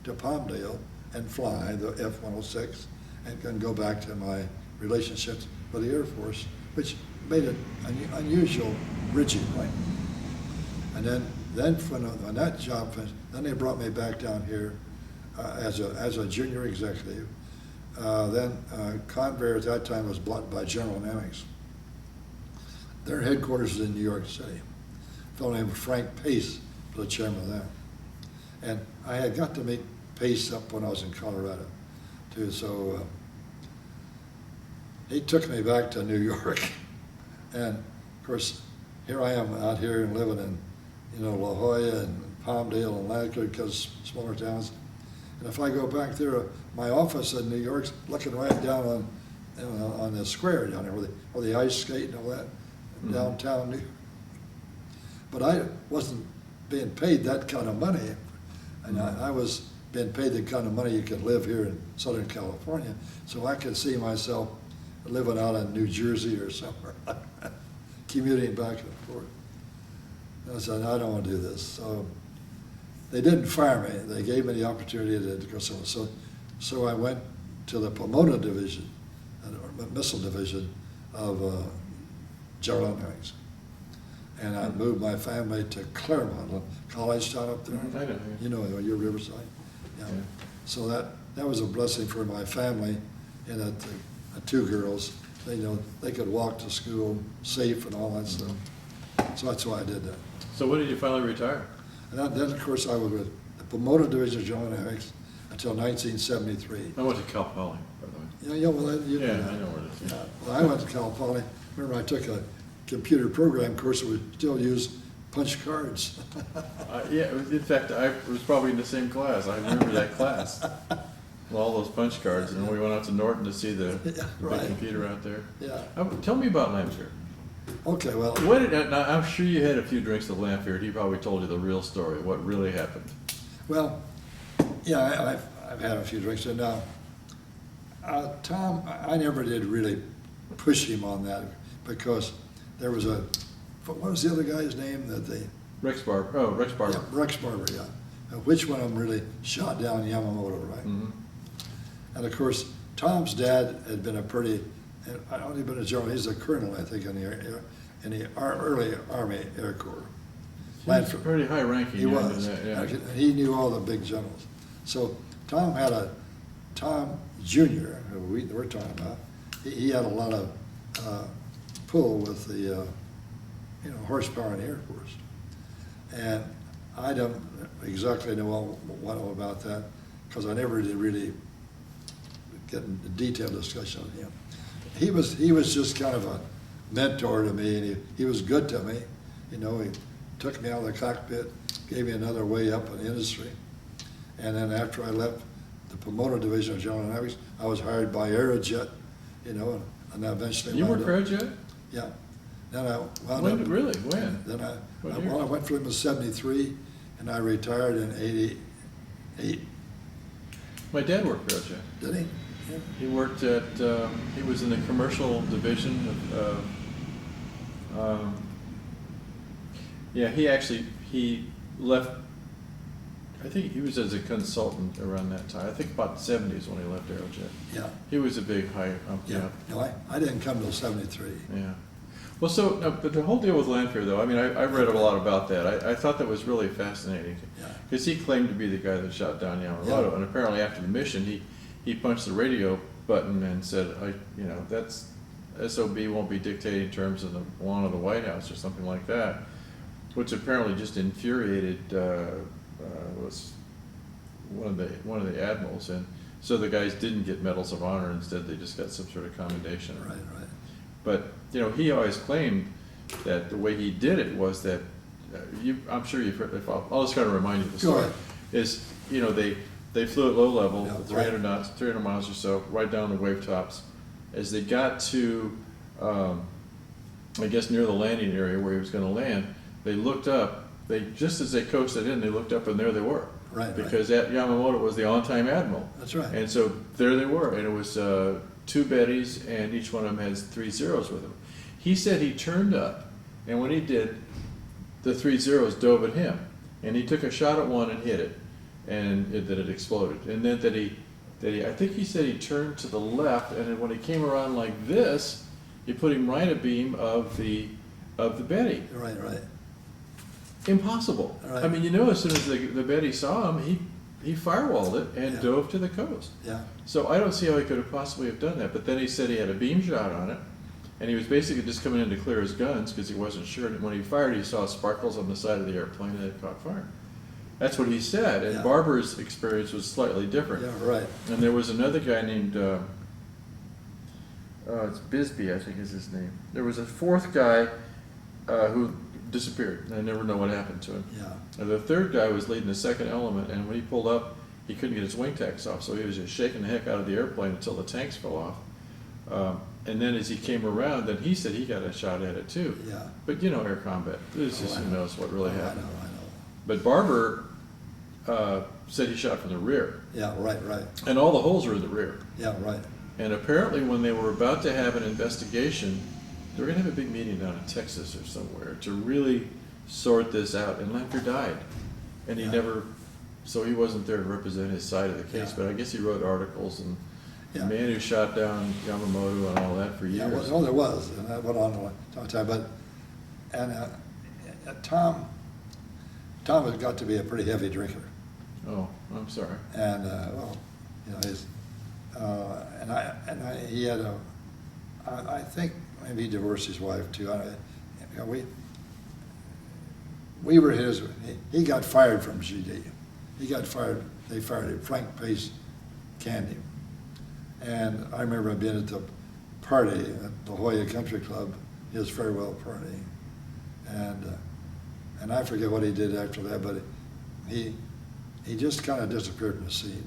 to Palmdale and fly the F106 and go back to my relationships with the Air Force, which made it unusual rigid, right? And then when that job finished, then they brought me back down here as a junior executive. Then Convair at that time was bought by General Dynamics. Their headquarters is in New York City. A fellow named Frank Pace was the chairman of that. And I had got to meet Pace up when I was in Colorado, too. So he took me back to New York. And of course, here I am out here and living in, La Jolla and Palmdale and Lancaster, because smaller towns. And if I go back there, my office in New York's looking right down on the square down there where the ice skate and all that, downtown New York. But I wasn't being paid that kind of money. And I was being paid the kind of money you could live here in Southern California. So I could see myself living out in New Jersey or somewhere, commuting back and forth. And I said, I don't want to do this. So they didn't fire me. They gave me the opportunity to go somewhere. So I went to the Pomona division, or missile division of General Dynamics. And I moved my family to Claremont, a college town up there. I know. You know, your Riverside. Yeah. So that was a blessing for my family, in that the two girls, they could walk to school safe and all that stuff. So that's why I did that. So when did you finally retire? And then, of course, I was with the Pomona Division of General Dynamics until 1973. I went to Cal Poly, by the way. Yeah, well, you know Yeah, that. I know where it is. Yeah. Well, I went to Cal Poly. Remember, I took a computer program course that would still use punch cards. Yeah, in fact, I was probably in the same class. I remember that class. With all those punch cards, and we went out to Norton to see the right. big computer out there. Yeah. Tell me about Lamphere. Okay, well. Now, I'm sure you had a few drinks at Lamphere. He probably told you the real story, what really happened. Well, yeah, I've had a few drinks, and Tom, I never did really push him on that, because there was what was the other guy's name that they? Rex Barber. Oh, Rex Barber. Yeah, Rex Barber, yeah. Which one of them really shot down Yamamoto, right? Mm-hmm. And of course, Tom's dad had been I'd only been a general. He's a colonel, I think, in the early Army Air Corps. He was pretty high ranking. He was. Yeah. And he knew all the big generals. So Tom Jr., who we're talking about, he had a lot of pull with the horsepower in the Air Force. And I don't exactly know all about that, because I never did really get into detailed discussion with him. He was just kind of a mentor to me, and he was good to me. He took me out of the cockpit, gave me another way up in the industry. And then after I left the Pomona Division of General Dynamics, I was hired by Aerojet, and I eventually You wound worked for up- Aerojet? Yeah. Then I wound When? up. Really? When? Then What year? I went for him in '73, and I retired in '88. My dad worked for Aerojet. Did he? Yeah. He worked at, he was in the commercial division of, he left, I think he was as a consultant around that time. I think about the 70s when he left Aerojet. Yeah. He was a big high up. Yeah. No, I didn't come till '73. Yeah. Well, so, but the whole deal with Lamphere, though, I mean, I've read a lot about that. I thought that was really fascinating. Yeah. Because he claimed to be the guy that shot down Yamamoto, Yeah. and apparently after the mission, he punched the radio button and said, that's, SOB won't be dictating terms of the lawn of the White House or something like that, which apparently just infuriated, was one of the admirals, and so the guys didn't get medals of honor. Instead, they just got some sort of commendation. Right. But he always claimed that the way he did it was that I'm sure you've heard. I'll just kind of remind you of the Go story. ahead. Is they flew at low level, Yeah, 300 knots, 300 miles or so, right down the wave tops. As they got to, I guess near the landing area where he was going to land, they looked up. Just as they coasted in, they looked up, and there they were. right. Because that Yamamoto was the on-time admiral. That's right. And so there they were, and it was 2 Bettys, and each one of them has 3 zeros with them. He said he turned up, and when he did, the 3 zeros dove at him, and he took a shot at one and hit it, and that it exploded. And then I think he said he turned to the left, and then when he came around like this, he put him right abeam of the Betty. Right. Impossible. Right. I mean, you know, as soon as the Betty saw him, he firewalled it and Yeah. dove to the coast. Yeah. So I don't see how he could have possibly have done that. But then he said he had a beam shot on it, and he was basically just coming in to clear his guns because he wasn't sure. And when he fired, he saw sparkles on the side of the airplane and it caught fire. That's what he said. And Yeah. Barber's experience was slightly different. Yeah, right. And there was another guy named, it's Bisbee, I think is his name. There was a 4th guy who disappeared. I never know what happened to him. Yeah. And the 3rd guy was leading the 2nd element, and when he pulled up, he couldn't get his wing tacks off, so he was just shaking the heck out of the airplane until the tanks fell off. And then as he came around, then he said he got a shot at it too. Yeah. But you know, air combat, this is I who know. knows what really I happened. know. But Barber said he shot from the rear, Yeah, right. and all the holes are in the rear. Yeah, right. And apparently when they were about to have an investigation, they were gonna have a big meeting down in Texas or somewhere to really sort this out, and Lamper died. And he Yeah. never, so he wasn't there to represent his side of the case, Yeah. but I guess he wrote articles, and the Yeah. man who shot down Yamamoto and all that for Yeah, years. well, there was, and that went on a time, but, and Tom has got to be a pretty heavy drinker. Oh, I'm sorry. And, well, you know, he had I think maybe he divorced his wife too. You know, we were he got fired from GD. He got fired, they fired him, Frank Pace canned him. And I remember being at the party at La Jolla Country Club, his farewell party. And I forget what he did after that, but he just kind of disappeared from the scene.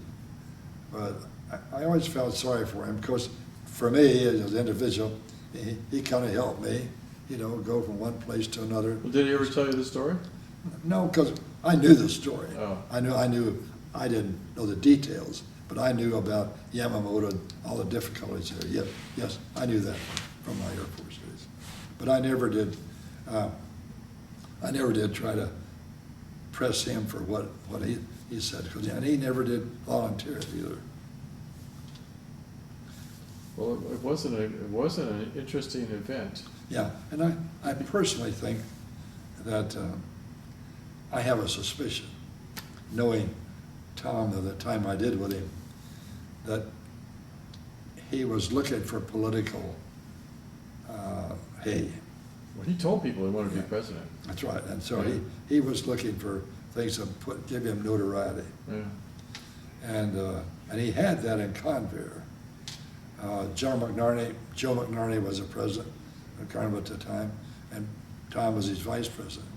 But I always felt sorry for him, because for me, as an individual, he kind of helped me, you know, go from one place to another. Well, did he ever tell you the story? No, because I knew the story. Oh. I didn't know the details, but I knew about Yamamoto and all the difficulties there. Yes, I knew that from my Air Force days. But I never did try to press him for what he said, and he never did volunteer it either. Well, it wasn't an interesting event. Yeah, and I personally think that I have a suspicion, knowing Tom at the time I did with him, that he was looking for political hay. Well, he told people he wanted to be president. That's right, and so Yeah. he was looking for things that give him notoriety. Yeah. And he had that in Convair. Joe McNarney was the president of Convair at the time, and Tom was his vice president.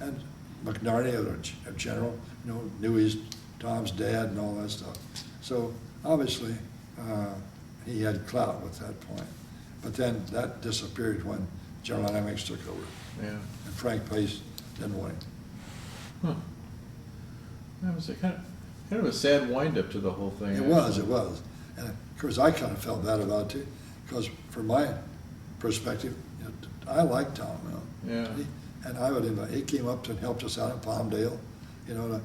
And McNarney, a general, you know, knew Tom's dad and all that stuff. So obviously, he had clout at that point. But then that disappeared when General Dynamics took over, Yeah. and Frank Pace didn't want him. Huh. That was a kind of a sad wind-up to the whole thing. It was. And of course, I kind of felt bad about it too, because from my perspective, you know, I liked Tom. You know. Yeah. And I would invite, he came up and helped us out in Palmdale, you know,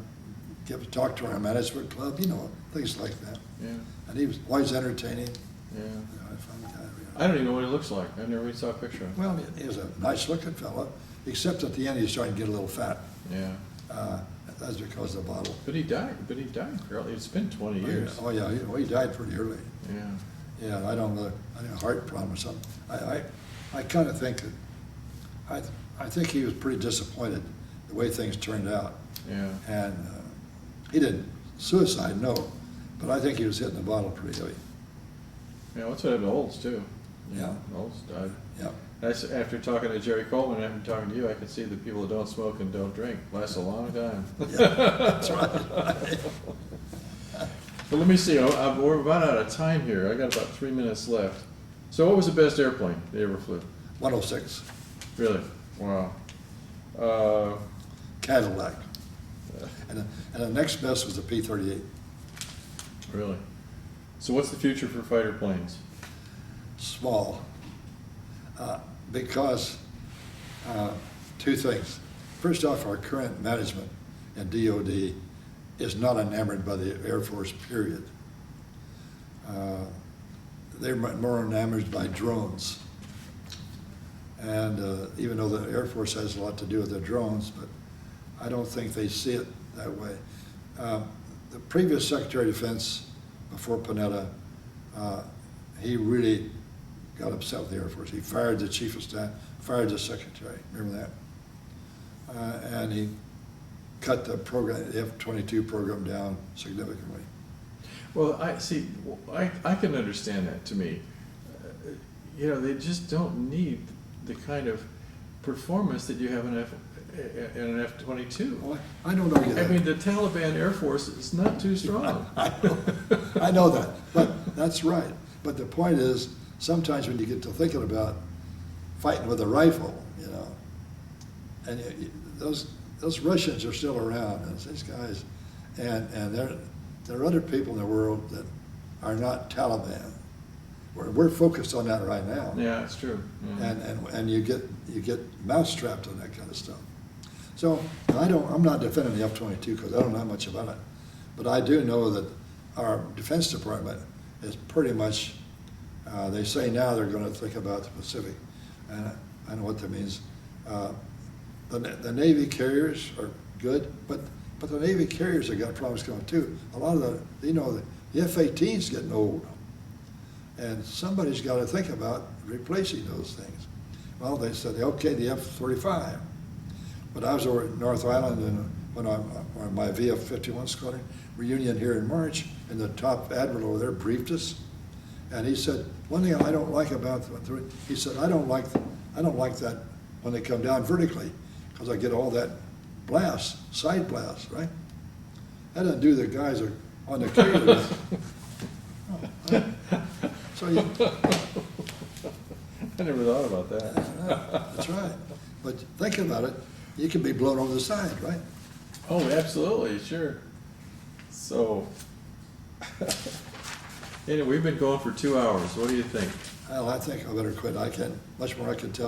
to talk to our management club, you know, things like that. Yeah. And he was always entertaining. Yeah. You know, I found the guy, I don't even know what he looks like. I never really saw a picture of him. well, he was a nice-looking fellow, except at the end he started to get a little fat. Yeah. That's because of the bottle. But he died early. It's been 20 years. Oh, yeah, he died pretty early. Yeah. Yeah, I don't know, I think a heart problem or something. I kind of think that, I think he was pretty disappointed the way things turned out. Yeah. And he didn't suicide, no, but I think he was hitting the bottle pretty heavy. Yeah, that's what happened to Olds, too. Yeah. Olds died. Yeah, That's after talking to Jerry Coleman and after talking to you, I could see that people that don't smoke and don't drink last a long time. yeah, that's right. But let me see, we're about out of time here. I got about 3 minutes left. So what was the best airplane they ever flew? 106, Really? Wow. Cadillac. And the next best was the P-38. Really? So what's the future for fighter planes? Small. Because two things. First off, our current management in DOD is not enamored by the Air Force, period. They're more enamored by drones. And even though the Air Force has a lot to do with the drones, but I don't think they see it that way. The previous Secretary of Defense, before Panetta, he really got upset with the Air Force. He fired the Chief of Staff, fired the Secretary, remember that? And he cut the program, the F-22 program down significantly. Well, I can understand that. To me, you know, they just don't need the kind of performance that you have in an F-22. Well, I don't know yet. I mean, the Taliban Air Force is not too strong. I know that, but that's right. But the point is, sometimes when you get to thinking about fighting with a rifle, you know, and those Russians are still around, and these guys, and there are other people in the world that are not Taliban. We're focused on that right now. Yeah, it's true. Yeah. And you get mousetrapped on that kind of stuff. So I'm not defending the F-22 because I don't know much about it, but I do know that our Defense Department is pretty much. They say now they're going to think about the Pacific, and I know what that means. The Navy carriers are good, but the Navy carriers have got problems going too. A lot of the F-18 is getting old, and somebody's got to think about replacing those things. Well, they said, okay, the F-35. But I was over at North Island and when my VF-51 squadron reunion here in March, and the top admiral over there briefed us, and he said, one thing I don't like about he said, I don't like that when they come down vertically, because I get all that blast, side blast, right? That doesn't do the guys on the carrier. So I never thought about that. that's right. But think about it, you can be blown over the side, right? Oh, absolutely, sure. So, anyway, we've been going for 2 hours. What do you think? Well, I think I better quit. Much more I can tell.